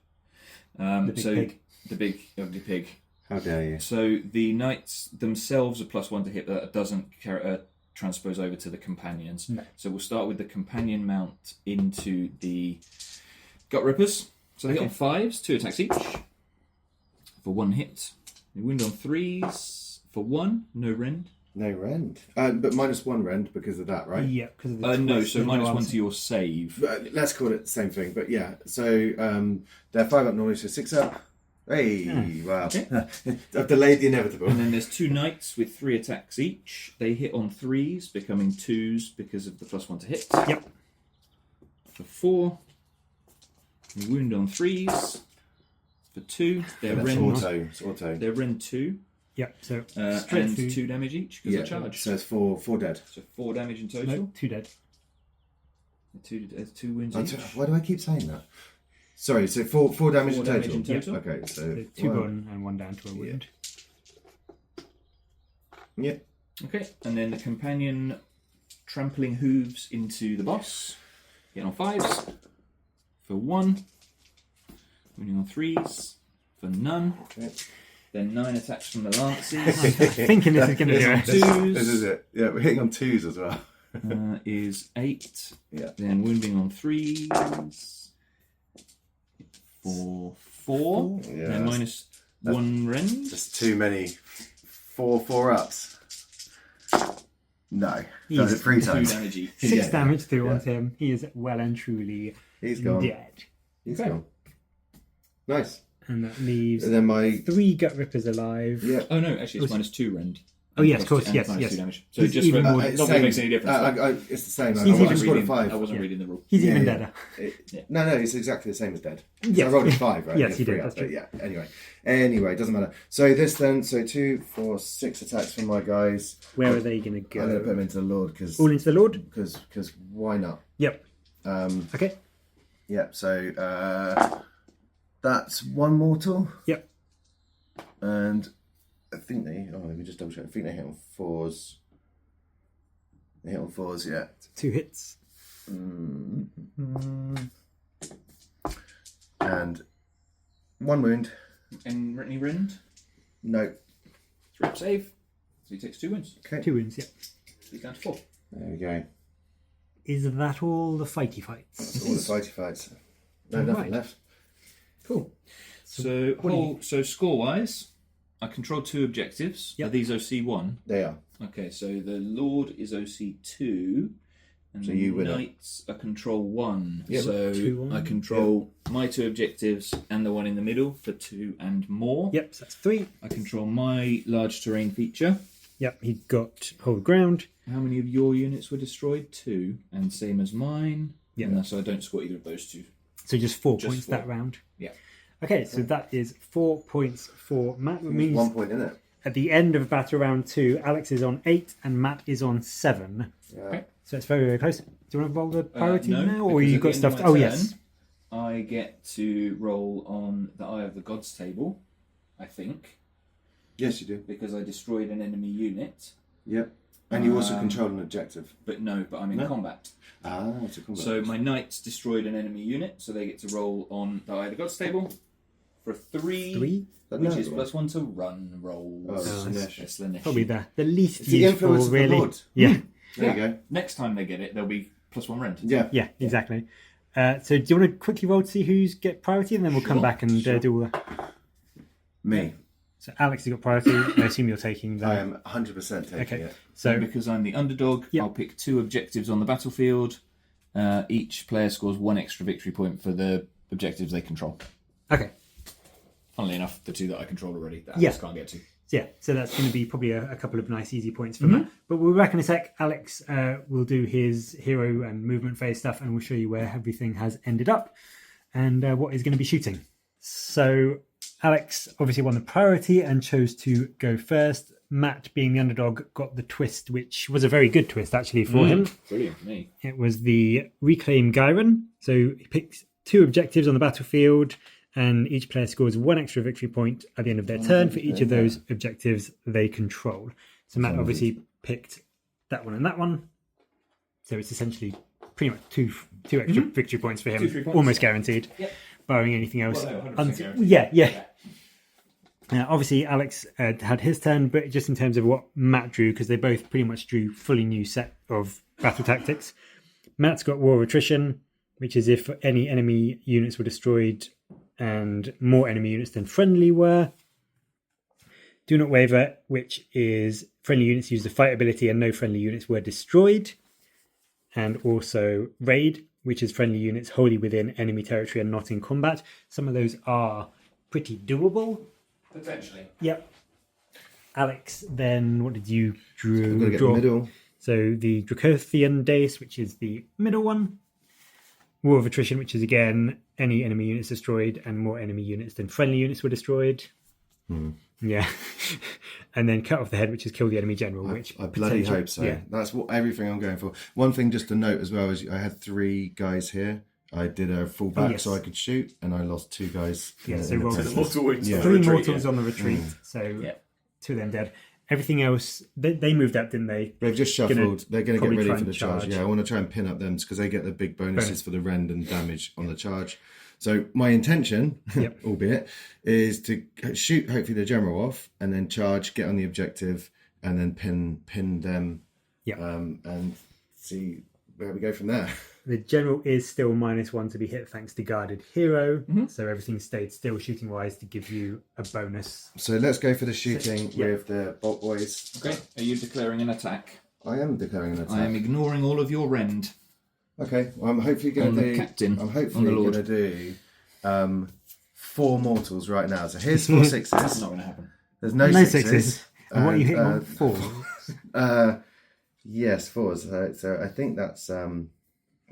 The big pig. The big ugly pig. How dare you? So the knights themselves are +1 to hit, but that doesn't transpose over to the companions. No. So we'll start with the companion mount into the Gut Rippers. So they hit on 5s, 2 attacks each. For 1 hit. They wound on 3s. For 1, no rend. No rend. But -1 rend because of that, right? Yeah, because of the No, twist so and -1 to your save. Let's call it the same thing. But yeah, so they're 5 up normally, so 6 up. Hey, wow. Okay. I've delayed the inevitable. And then there's 2 knights with 3 attacks each. They hit on 3s, becoming 2s because of the +1 to hit. Yep. For 4, they wound on 3s. For 2, they're That's rend. It's auto. They're rend 2. Yep, so straight And through. 2 damage each because of charge. So it's 4 dead. So 4 damage in total. No, 2 dead. 2 wounds Oh, each. why do I keep saying that? Sorry, so 4 damage, 4 in, damage total. in total. Okay, so So 2 gone and 1 down to a wound. Yeah. Okay, and then the companion trampling hooves into the boss. Get on 5s. For 1. Wounding on 3s. For none. Okay. Then 9 attacks from the Lances. Thinking this is going to do it. Twos. This is it. Yeah, we're hitting on 2s as well. Is 8. Yeah. Then wounding on 3s. For 4. Yeah, Then -1 rend. Just too many 4 ups. No. Does it 3 2 times. damage each. 6 Yeah. damage through onto him. He is well and truly He's gone. dead. He's Okay. gone. Nice. And that leaves And then my 3 Gut Rippers alive. yeah. Oh no, actually it's -2 rend. Oh, yes, of Plus course, and yes, minus yes. 2 damage. So He's just even for, more- not It's that it same. makes any difference. It's the same. He's I even just rolled a I 5. wasn't reading the rule. He's even Yeah. deader. No, it's exactly the same as dead. So Yes. I rolled a 5, right? Yes, Yeah, you did, 3 that's up, but true. yeah. Anyway, it doesn't matter. So this then, 2, 4, 6 attacks from my guys. Where are they going to I'm going to put go? them into the Lord because All into the Lord? why not? Yep. Okay. Yeah. So that's 1 mortal. Yep. And I think they. Oh, let me just double check. I think they hit on 4s. They hit on 4s. Yeah. 2 hits. And 1 wound. And any rend? No. 3 up save. So he takes 2 wounds. Okay. 2 wounds, yep. He's down to 4. There we go. Is that all the fighty fights? That's all the fighty fights. No, All nothing right. left. Cool. So score wise, I control 2 objectives. Yep. Are these OC1? They are. Okay, so the Lord is OC2. And So the you win it. Knights are control 1. Yep. So 2, 1. I control my 2 objectives and the one in the middle for 2 and more. Yep, so that's 3. I control my large terrain feature. Yep, he got hold ground. How many of your units were destroyed? 2. And same as mine. Yeah. And so I don't score either of those 2. So just 4 Just points 4. that round. Yeah. Okay, so that is 4 points for Matt. Which means 1 point in it. at the end of battle round 2, Alex is on 8 and Matt is on 7. Yeah. Okay. So it's very, very close. Do you want to roll the priority No, now? Or because you at got the end stuff? of my Oh, turn, yes. I get to roll on the Eye of the Gods table, I think, Yes, you do. because I destroyed an enemy unit. Yep. And you also control an objective. But I'm in No. combat. Ah, it's a combat. So my knights destroyed an enemy unit, so they get to roll on the Eye of the Gods table for 3, 3? But which no, is +1 to run rolls. Oh, Slaanesh. They're Slaanesh. Probably the least It's the useful, influence of the really. Lord. Yeah, There you go. Next time they get it, they'll be +1 rend. Yeah. yeah, exactly. So do you want to quickly roll to see who's get priority, and then we'll come Sure, back and sure. do all that. Me. So Alex, you got priority. I assume you're taking the. I am 100% taking Okay. it. So because I'm the underdog, Yep. I'll pick 2 objectives on the battlefield. Each player scores 1 extra victory point for the objectives they control. okay, Funnily enough, the 2 that I control already that Yeah. Alex can't get to. yeah. So that's going to be probably a couple of nice, easy points for Mm-hmm. Matt. But we'll be back in a sec. Alex will do his hero and movement phase stuff, and we'll show you where everything has ended up and what he's going to be shooting. So Alex obviously won the priority and chose to go first. Matt, being the underdog, got the twist, which was a very good twist actually for him. Brilliant for me. It was the Reclaim Gyron. So he picks 2 objectives on the battlefield, and each player scores 1 extra victory point at the end of their turn for each of those objectives they control. So Matt obviously picked that one and that one. So it's essentially pretty much two extra victory points for him, 2 free points. almost guaranteed, Yep. barring anything else. Well, no, 100% guaranteed. Yeah. Obviously, Alex had his turn, but just in terms of what Matt drew, because they both pretty much drew fully new set of battle tactics. Matt's got War of Attrition, which is if any enemy units were destroyed and more enemy units than friendly were. Do Not Waver, which is friendly units use the fight ability and no friendly units were destroyed. And also Raid, which is friendly units wholly within enemy territory and not in combat. Some of those are pretty doable. Potentially. Yep. Alex, then what did you I'm going to draw? get the middle. So the Dracothian Dace, which is the middle one. War of Attrition, which is again any enemy units destroyed and more enemy units than friendly units were destroyed. Yeah. And then Cut Off the Head, which is Kill the Enemy General. Which I bloody hope so. Yeah. That's everything I'm going for. One thing just to note as well is I had 3 guys here. I did a full back so I could shoot, and I lost 2 guys. Yeah, so roll the mortal wounds. Yeah. 3 mortals on the retreat. So Yeah. 2 of them dead. Everything else, they moved up, didn't they? They've just shuffled. They're going to get probably ready try for the and charge. charge. Yeah, I want to try and pin up them because they get the big bonuses for the rend and damage on the charge. So my intention, albeit, is to shoot hopefully the general off and then charge, get on the objective, and then pin them. Yeah. And see where we go from there. The general is still -1 to be hit thanks to Guarded Hero. So everything stayed still shooting wise to give you a bonus. So let's go for the shooting with the Bolt Boys. Okay, are you declaring an attack? I am declaring an attack. I am ignoring all of your rend. Okay, well, I'm hopefully going to do. Captain, I'm hopefully on the going to do 4 mortals right now. So here's 4 sixes. That's not going to happen. There's no sixes. And what are you hitting on? 4? Yes, 4s. So I think that's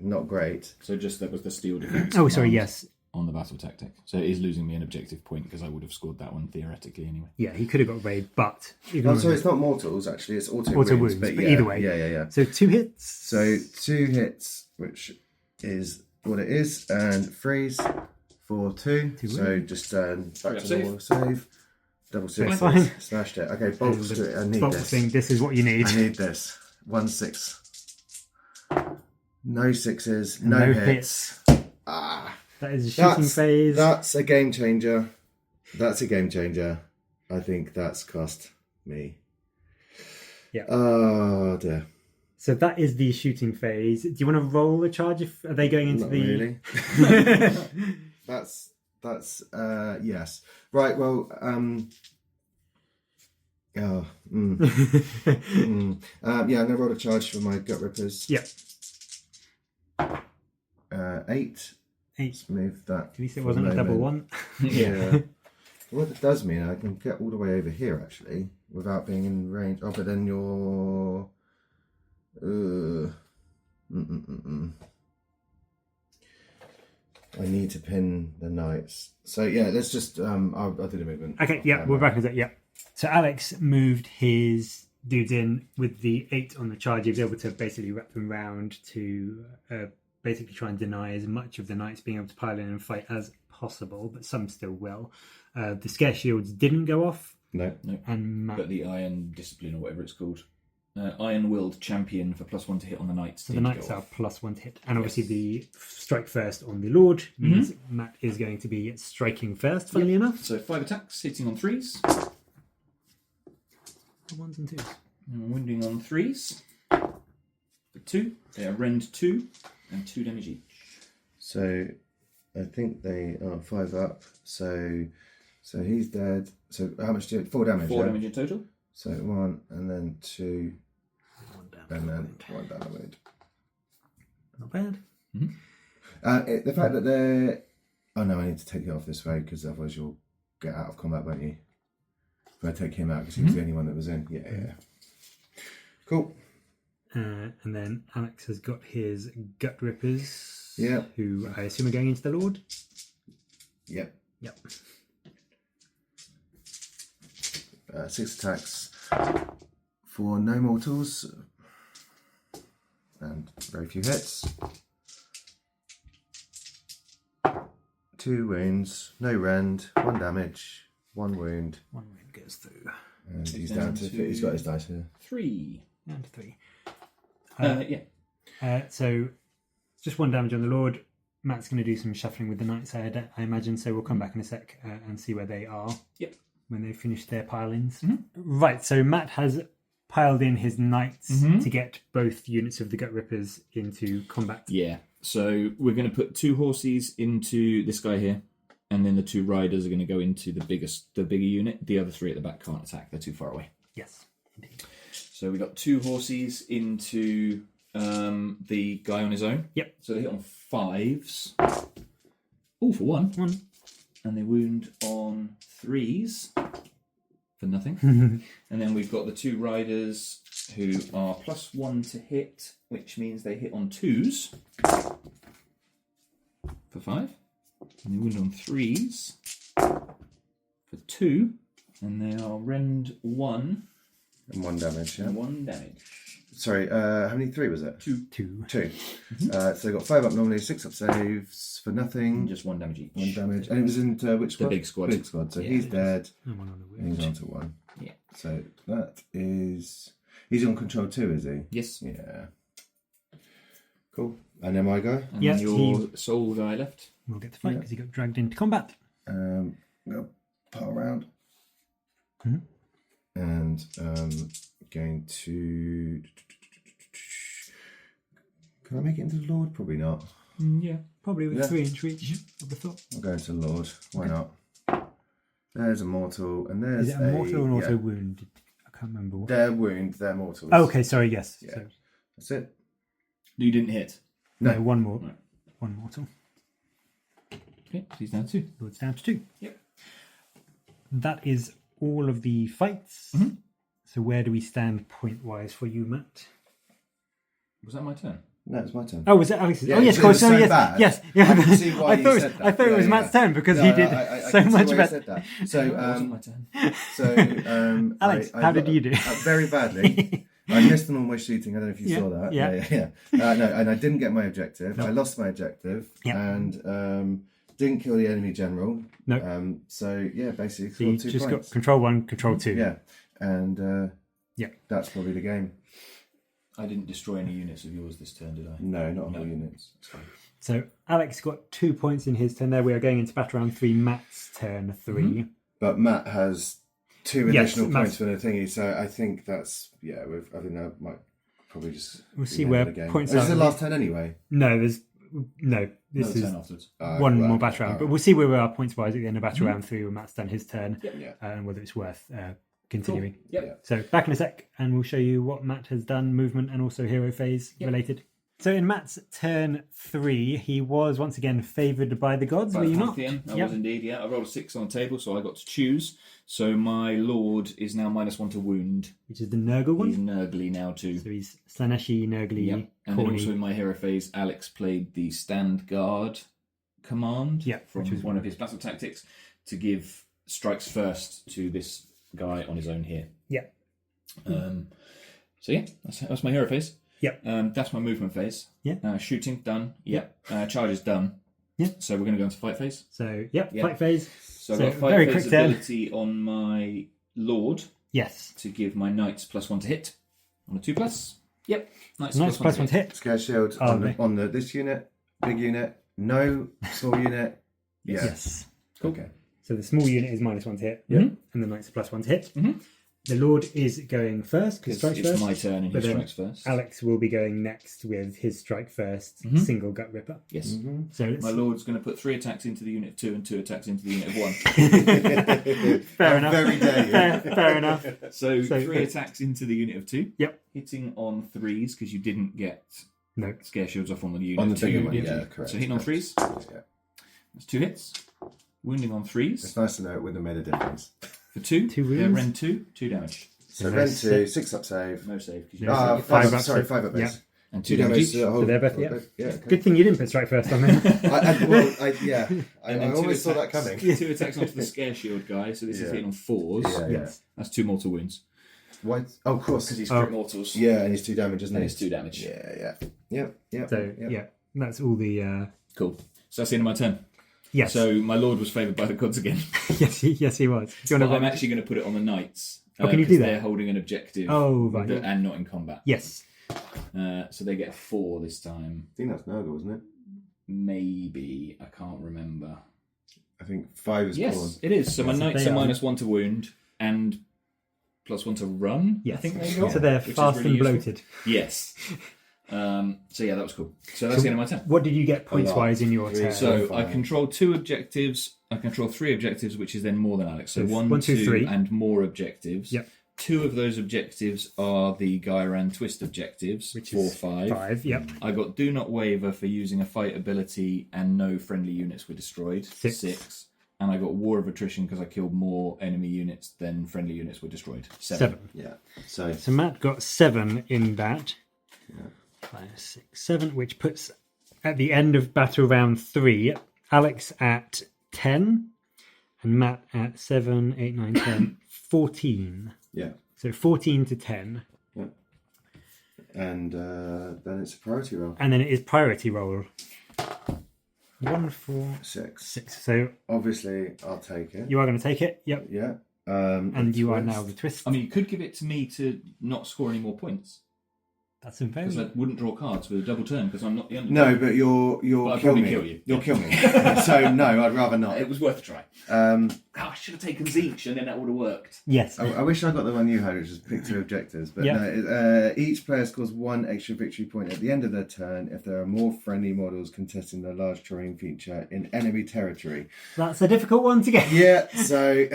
not great. So just that was the steel defense. Oh, sorry, command yes. On the battle tactic. So it is losing me an objective point because I would have scored that one theoretically anyway. Yeah, he could have got raid, but... Oh, so it's not mortals, actually. It's auto wounds, but yeah, either way. Yeah. So 2 hits. So 2 hits, which is what it is, and freeze for 2. So just back to normal save. Double 6. Fine. Smashed it. Okay, bolt through. I need Bolt this. thing, this is what you need. I need this. 1 6. No 6s. No hits. Ah. That is a shooting phase. That's a game changer. I think that's cost me. Yeah. Oh dear. So that is the shooting phase. Do you want to roll a charge? Are they going into Not the... really. That's yes. Right. Well. Yeah, I'm gonna roll a charge for my gut rippers. Yeah. 8. Let's move that. At least it wasn't a double one. Yeah. What it does mean, I can get all the way over here actually without being in range. Oh, but then you're. I need to pin the knights. So yeah, let's just. I'll do the movement. Okay. Yeah, we're back with it. Yeah. So Alex moved his dudes in with the 8 on the charge. He was able to basically wrap them round to basically try and deny as much of the knights being able to pile in and fight as possible, but some still will. The scare shields didn't go off. No. And but the Iron Discipline or whatever it's called. Iron-willed champion for +1 to hit on the knights. So the knights are +1 to hit. And obviously the strike first on the Lord means Matt is going to be striking first, funnily enough. So 5 attacks, hitting on 3s. 1s and 2s. Wounding on 3s. For 2. They are rend 2 and 2 damage each. So I think they are 5 up. So he's dead. So how much do you 4 damage? 4 damage in total. So 1 and then 2 and then 1 down the wound. Not bad. The fact that they're... Oh no, I need to take it off this way because otherwise you'll get out of combat, won't you? If I take him out because he was the only one that was in. Yeah. Cool. And then Alex has got his gut rippers. Yeah. Who I assume are going into the Lord. Yep. 6 attacks for no mortals and very few hits. 2 wounds, no rend, 1 damage, 1 wound. 1 wound goes through. And he's down to... He's got his dice here. 3. Down to 3. So just 1 damage on the Lord. Matt's going to do some shuffling with the knights, I imagine, so we'll come back in a sec and see where they are. Yep. When they finish their pile-ins. Right, so Matt has piled in his knights to get both units of the Gut Rippers into combat. Yeah. So we're going to put 2 horses into this guy here, and then the 2 riders are going to go into the bigger unit. The other 3 at the back can't attack; they're too far away. Yes, indeed. So we got 2 horses into the guy on his own. Yep. So they hit on 5s. Oh, for 1. 1. And they wound on 3s for nothing. And then we've got the 2 riders who are +1 to hit, which means they hit on 2s for 5. And they wound on 3s for 2. And they are rend 1. And 1 damage, yeah. And 1 damage. Sorry, how many 3 was it? 2. 2. 2. So they got 5 up normally, 6 up saves for nothing. And just 1 damage each. 1 damage. And it was into which squad? The big squad. Big squad. So Yeah. he's dead. And 1 on the And wound. he's on to 1. Yeah. So that is... He's on control 2, is he? Yes. Yeah. Cool. And then my guy? And Yes, then your soul guy left. We'll get to fight because he got dragged into combat. I'm going to pile around. Mhm. And going to... Can I make it into the Lord? Probably not. Yeah. Probably with Yeah. 3-inch reach, I would have thought. I'll go into Lord. Why not? There's a mortal, and there's Is it a mortal or an auto yeah. wound? I can't remember what. Their wound, they're mortals. Oh, okay, sorry, yes. Yeah. So, That's it. You didn't hit. no, No. one more. Right. One mortal. Okay, so he's down 2. Lord's down to 2. Yep. That is all of the fights. Mhm. So where do we stand point-wise for you, Matt? Was that my turn? No, it's my turn. Oh, was it Alex's? Yeah, oh, yes, it of course. was So, so yes, bad. yes. I can see why you said that. I thought it Yeah, was yeah. Matt's turn because No, he no, did I so can see much why you better. said that. That wasn't my turn. So Alex, I how did you do? Very badly. I missed them on my shooting. I don't know if you Yeah, saw that. yeah. No, and I didn't get my objective. No. I lost my objective, Yeah. and didn't kill the enemy general. No. So yeah, basically So you scored 2 just points. got control 1, control 2. Yeah, and Yeah. that's probably the game. I didn't destroy any units of yours this turn, did I? No, not No. all units. So Alex got 2 points in his turn there. We are going into battle round 3. Matt's turn 3. Mm-hmm. But Matt has 2 Yes, additional Matt- points for the thingy, so I think that's I think that might probably just. We'll be see the where end of the game. points This are. is the last turn anyway. No, there's no. This Another is turn afterwards. one Right, more battle round, all but right. we'll see where we are points wise at the end of battle round 3 when Matt's done his turn, Yeah. and whether it's worth continuing. Yep. Yeah. So back in a sec, and we'll show you what Matt has done, movement and also hero phase related. So in Matt's turn 3, he was once again favoured by the gods, By were the you not? Pantheon, I Yep. was indeed, yeah. I rolled a 6 on the table, so I got to choose. So my lord is now -1 to wound. Which is the Nurgle He's one. Nurgly now too. So he's Slaneshi, Nurgly, Yep. And then Corny. also in my hero phase, Alex played the Stand Guard command Yeah, from which was one of his battle tactics to give strikes first to this guy on his own here. Yeah. So yeah, that's my hero phase. Yep. That's my movement phase. Yeah. Shooting done. Yep. Charge is done. Yeah. So we're going to go into fight phase. So Yeah. fight phase. So I've So got fight very phase quick turn. ability on my lord Yes. to give my knights +1 to hit on a 2+. Yep. Knights Nice +1 +1 to hit. Scare shield Oh, on the this unit, big unit, no small unit. Yeah. Yes. Okay. So the small unit is -1 to hit, Mhm. and the knight's +1 to hit. Mhm. The Lord is going first because It's strikes it's first. my turn and he but then strikes first. Alex will be going next with his strike 1st Mhm. single gut ripper. Yes. So let's My lord's going to put 3 attacks into the unit of 2 and 2 attacks into the unit of 1. fair enough. Very daring. fair enough. So So- 3 attacks into the unit of 2. Yep. Hitting on 3s because you didn't get No. scare shields off on the unit On the of 2. bigger one, did yeah, you? correct. So hitting on 3s. Yeah. That's 2 hits. Wounding on 3s It's nice to know it wouldn't have made a difference. for 2. 2 Yeah, wounds. Rend 2. 2 damage. So no Rend 2, six. 6 up save. No save because you No don't save. get 5 5 up, up sorry, save. 5 up base. Yeah. and 2 2 damage damage each. to the whole. So they're both, yeah. Okay. Good thing you didn't put strike first on them. I And then 2 always saw that attacks- coming. 2 attacks onto the scare shield guy, so this is Yeah. hitting on 4s. Yeah, yeah. Yes. That's 2 mortal wounds. Why? Oh, of course. Because he's Oh. crit mortals. Yeah, and he's 2 damage, isn't And he? it's 2 damage. Yeah. Yeah. So yeah, that's all the. Cool. So that's the end of my turn. Yes. So my lord was favoured by the gods again. yes, he was. Do you But want I'm to? actually going to put it on the knights. Oh, can you do that? They're holding an objective. Oh, right. And not in combat. Yes. So they get a 4 this time. I think that's Nurgle, isn't it? Maybe. I can't remember. I think 5 is Yes, Pawn. it is. So my Yes, knights they are are. -1 to wound and +1 to run. Yes. I think they got. So they're which is fast really and useful. bloated. Yes. So yeah, that was cool. So that's the end of my turn. What did you get points-wise in your turn? So I control 2 objectives. I control 3 objectives, which is then more than Alex. So one, 2, 3, and more objectives. Yep. 2 of those objectives are the Gyran Twist objectives, which 4, is 5. 5, yep. I got Do Not Waver for using a fight ability and no friendly units were destroyed, 6. And I got War of Attrition because I killed more enemy units than friendly units were destroyed, 7. Yeah. So Matt got 7 in that. Yeah. 5, 6, 7, which puts at the end of battle round 3, Alex at 10 and Matt at 7, 8, 9, 10, 14. Yeah. So 14 to 10. Yeah. And then it's a priority roll. And then it is priority roll. 1, 4, 6. 6. So obviously I'll take it. you are going to take it. Yep. Yeah. And you are now the twist. I mean, you could give it to me to not score any more points. That's a very... Because I wouldn't draw cards with a double turn because I'm not the underdog. No, but you'll I'd kill probably me. kill you. You'll kill me. So no, I'd rather not. It was worth a try. I should have taken Zeech and then that would have worked. Yes. I wish I got the one you had, which was pick 2 objectives. But no, each player scores 1 extra victory point at the end of their turn if there are more friendly models contesting the large terrain feature in enemy territory. That's a difficult one to get. Yeah, so,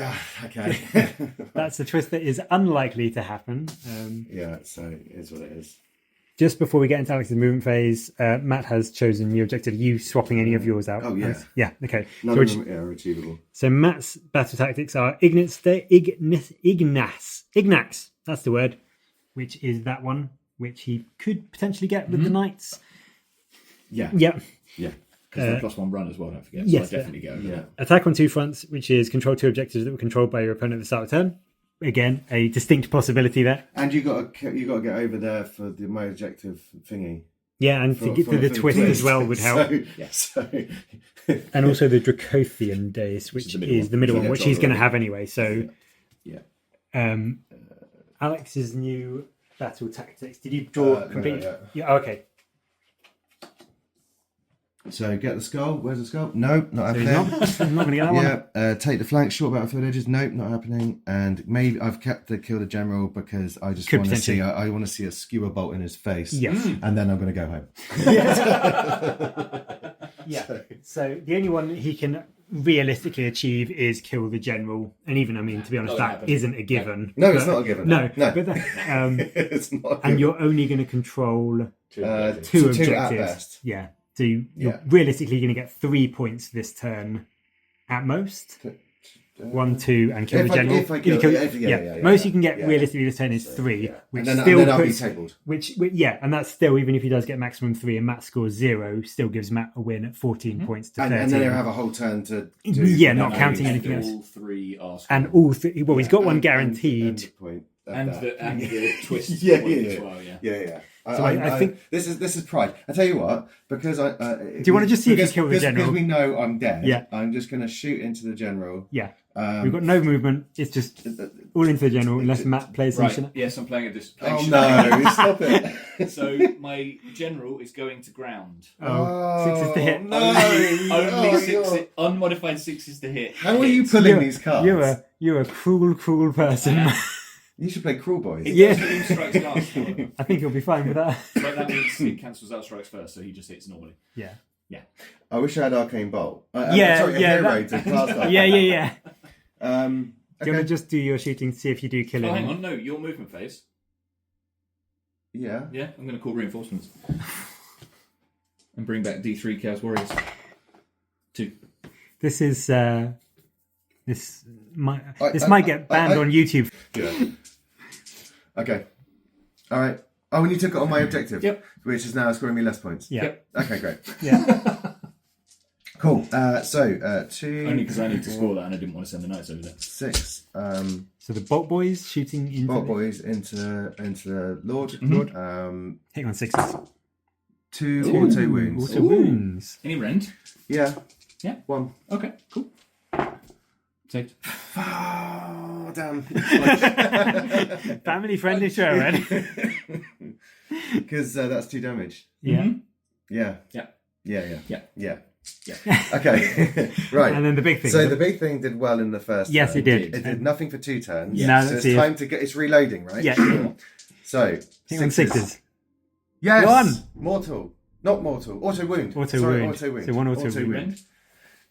okay. That's the twist that is unlikely to happen. Yeah, so it is what it is. Just before we get into Alex's movement phase, Matt has chosen your objective. Are you swapping any of yours out? Oh, yeah. Yeah, okay. None of them are achievable. So Matt's battle tactics are Ignax, that's the word, which is that one, which he could potentially get with the knights. Yeah. Yeah. Yeah. Because they're +1 run as well, don't forget. Yes, So I definitely go over that. Attack on 2 fronts, which is control 2 objectives that were controlled by your opponent at the start of the turn. Again, a distinct possibility there. And you got to get over there for my objective thingy. Yeah, and to get to the twist as well would help. So, and also the Dracothian Days, which is the middle one, which he's going to have anyway. So, Alex's new battle tactics. Did you draw complete? No. Yeah. Okay. So get the skull. Where's the skull? Nope, not happening. He's not going to get that one. Yeah. Take the flank. Short battlefield edges. Nope, not happening. And maybe I've kept the kill the general because I just want to see. I want to see a skewer bolt in his face. Yes. And then I'm going to go home. Yeah. So the only one he can realistically achieve is kill the general, and even to be honest, that isn't a given. No, it's not a given. No. But it's not. A given. And you're only going to control 2 objectives. 2 at best. Yeah. So you're realistically going to get 3 points this turn at most. 1, 2, and kill the general. Most you can get realistically this turn is 3, which and then, still I'll be puts, tabled. And that's still, even if he does get maximum 3 and Matt scores 0, still gives Matt a win at 14 points to 13. And then he'll have a whole turn to do. Yeah, not counting anything else. All 3 are scored. And all 3. Well, he's got one guaranteed. And the twist. Yeah. So I think this is pride. I tell you what, because do you want to just see if you kill the general? Because we know I'm dead. Yeah. I'm just going to shoot into the general. Yeah. We've got no movement. It's just all into the general, unless Matt plays some. Yes, I'm playing at this. Oh no! Stop it. So my general is going to ground. 6 is to hit. No. Only 6. Unmodified 6 is to hit. How are you pulling these cards? You're a cruel person. You should play Kruleboyz. Yeah. Strikes last, I think he'll be fine with that. But that means he cancels out strikes first, so he just hits normally. Yeah. I wish I had Arcane Bolt. Yeah. To class that. Yeah. Okay. Do you want to just do your shooting to see if you do kill him? Hang on, no, your movement phase. Yeah. Yeah, I'm going to call reinforcements. And bring back D3 Chaos Warriors. 2. This is... This might get banned on YouTube. Yeah. Okay. All right. Oh, and you took it on my objective. Yep. Which is now scoring me less points. Yeah. Yep. Okay, great. Yeah. Cool. 2. Only because I need to score that and I didn't want to send the knights over there. 6. So the Bolt Boys shooting into... Bolt Boys into the Lord. Mm-hmm. Hitting on 6s. 2 auto wounds. Auto wounds. Any rend? Yeah. Yeah. 1. Okay, cool. Saved. Oh, damn. Family friendly show, right? Because that's 2 damage. Yeah. Mm-hmm. Yeah. Okay. Right. And then the big thing. So the big thing did well in the first Yes, turn. it did. It did nothing for 2 turns. Yeah. So it's time to get... It's reloading, right? Yeah. So... Hitting on 6s. Yes. 1. Mortal. Not mortal. Auto wound. Auto Sorry, wound. auto wound. So 1 auto Auto wound. wound.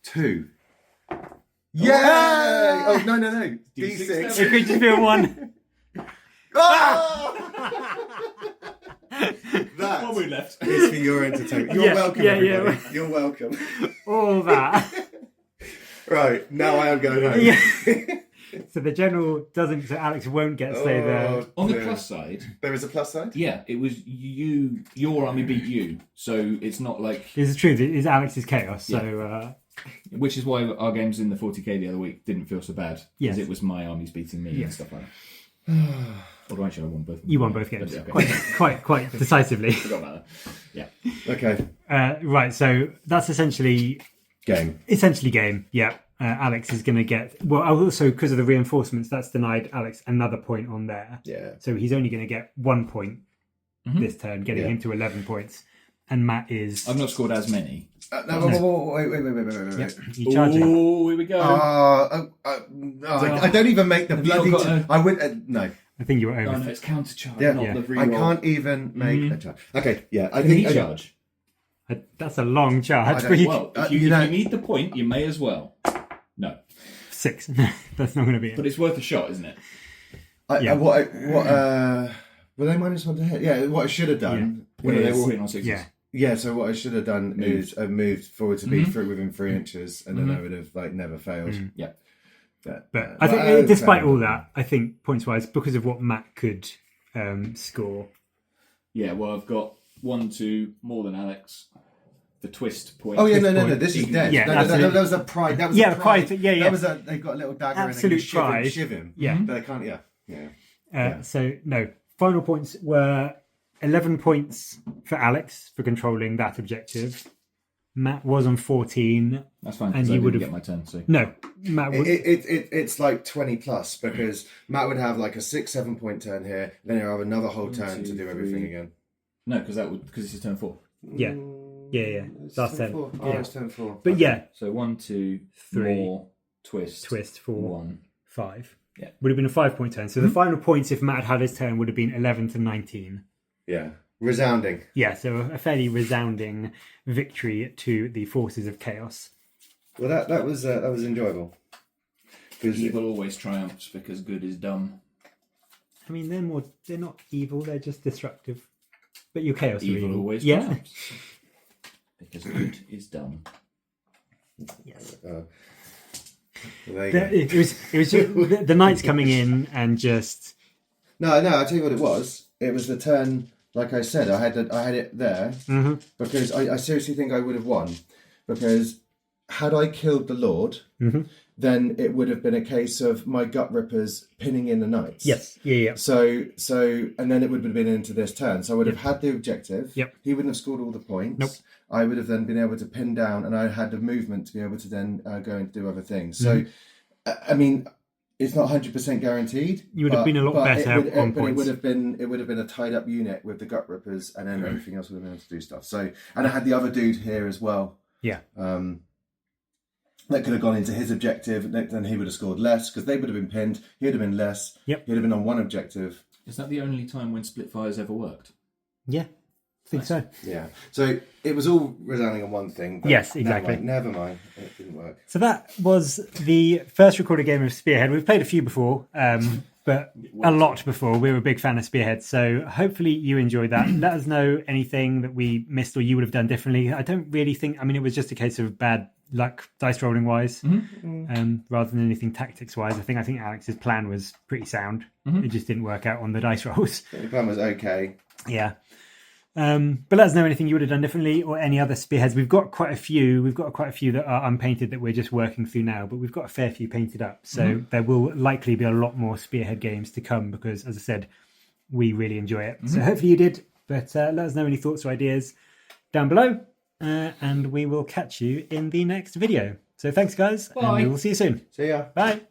2. Yay! Oh, no. D6. D6. It could just be a 1. Ah! That One wound left. is for your entertainment. You're Yeah, welcome, yeah, everybody. You're welcome. All that. Right, now I am going home. Yeah. So the general doesn't. So Alex won't get stay there. On the yeah. plus side, There is a plus side? yeah, it was your army beat you, so it's not like, It's the truth. It is Alex's chaos. So which is why our games in the 40k the other week didn't feel so bad, because Yes. it was my armies beating me and stuff like that. Although actually I won both. you won both games But, yeah, okay. quite decisively. Forgot about that. Yeah. Okay. Right. So that's essentially Game. game. Yeah. Alex is going to get. Well, also because of the reinforcements, that's denied Alex another point on there. Yeah. So he's only going to get 1 point this turn, getting Yeah. him to 11 points. And Matt is. I've not scored as many. No, wait. Yeah, you charging. Oh, here we go. I don't even make the Have you not bloody. got a- I would. No. I think you were over. Oh no, it's counter charge, Yeah. not Yeah. the I reroll. can't even make a charge. Okay, yeah. I Can he think. charge? That's a long charge. I don't- Well, if you need the point, you may as well. No, 6. That's not going to be it. but it's worth a shot, isn't it? Yeah. Were they -1 to hit? Yeah. What I should have done. Well, they were is- all hitting on 6s. Yeah. Yeah, so what I should have done is moved forward to be within 3 inches, and then I would have never failed. Yeah. But I think, despite all that, I think points-wise, because of what Matt could score. Yeah, well, I've got 1, 2 more than Alex. The twist point. Oh yeah, twist no, point, this is equal- dead. Yeah, No, absolutely. that was a pride. That was Yeah, a pride. pride, yeah. That was they got a little dagger Absolute and pride. they shiv him. Yeah. But they can't. Yeah. So no, final points were 11 points for Alex for controlling that objective. Matt was on 14. That's fine. And And you you would would have- get my turn. So No, Matt would. It's like 20 plus because Matt would have like a 6-7 point turn here, then he'll have another whole turn to 2, do everything 3. again. no, because this is turn 4. Yeah. It's Last turn turn. 4. Oh, Yeah. it's turn 4. But yeah, So 1, 2, 3. more twist, 4, 1. 5. Yeah. Would have been a 5-point turn. So the final points, if Matt had his turn, would have been 11 to 19. Yeah. Resounding. Yeah, so a fairly resounding victory to the forces of chaos. Well, that was enjoyable. Because Evil always triumphs because good is dumb. I mean, they're not evil, they're just destructive. But your chaos are Evil evil. always Yeah. triumphs because good is dumb. Yes. there you go. It was just, the knights coming in and just No, I'll tell you what it was. It was the turn, like I said, I had it there because I seriously think I would have won. Because had I killed the Lord, then it would have been a case of my gut rippers pinning in the knights. yes, yeah. So, and then it would have been into this turn. So I would have had the objective. Yep. He wouldn't have scored all the points. Nope. I would have then been able to pin down, and I had the movement to be able to then go and do other things. So, I mean, it's not 100% guaranteed. You would have been a lot better on But points. it would have been a tied up unit with the gut rippers, and then everything else would have been able to do stuff. So, and I had the other dude here as well. Yeah. That could have gone into his objective, then he would have scored less because they would have been pinned. He would have been less. Yep. He'd have been on one objective. Is that the only time when split fires ever worked? Yeah. I think so. Yeah. So it was all resounding on one thing. But Yes, exactly. Never mind. It didn't work. So that was the first recorded game of Spearhead. We've played a few before, but a lot before. We were a big fan of Spearhead, so hopefully you enjoyed that. Let us know anything that we missed or you would have done differently. I don't really think, I mean, it was just a case of bad luck dice rolling wise, rather than anything tactics wise. I think Alex's plan was pretty sound. It just didn't work out on the dice rolls. The plan was okay. Yeah. But let us know anything you would have done differently or any other spearheads. We've got quite a few. We've got quite a few that are unpainted that we're just working through now, but we've got a fair few painted up. So there will likely be a lot more spearhead games to come because, as I said, we really enjoy it. So hopefully you did. But let us know any thoughts or ideas down below, and we will catch you in the next video. So thanks, guys, and we will see you soon. See ya. Bye.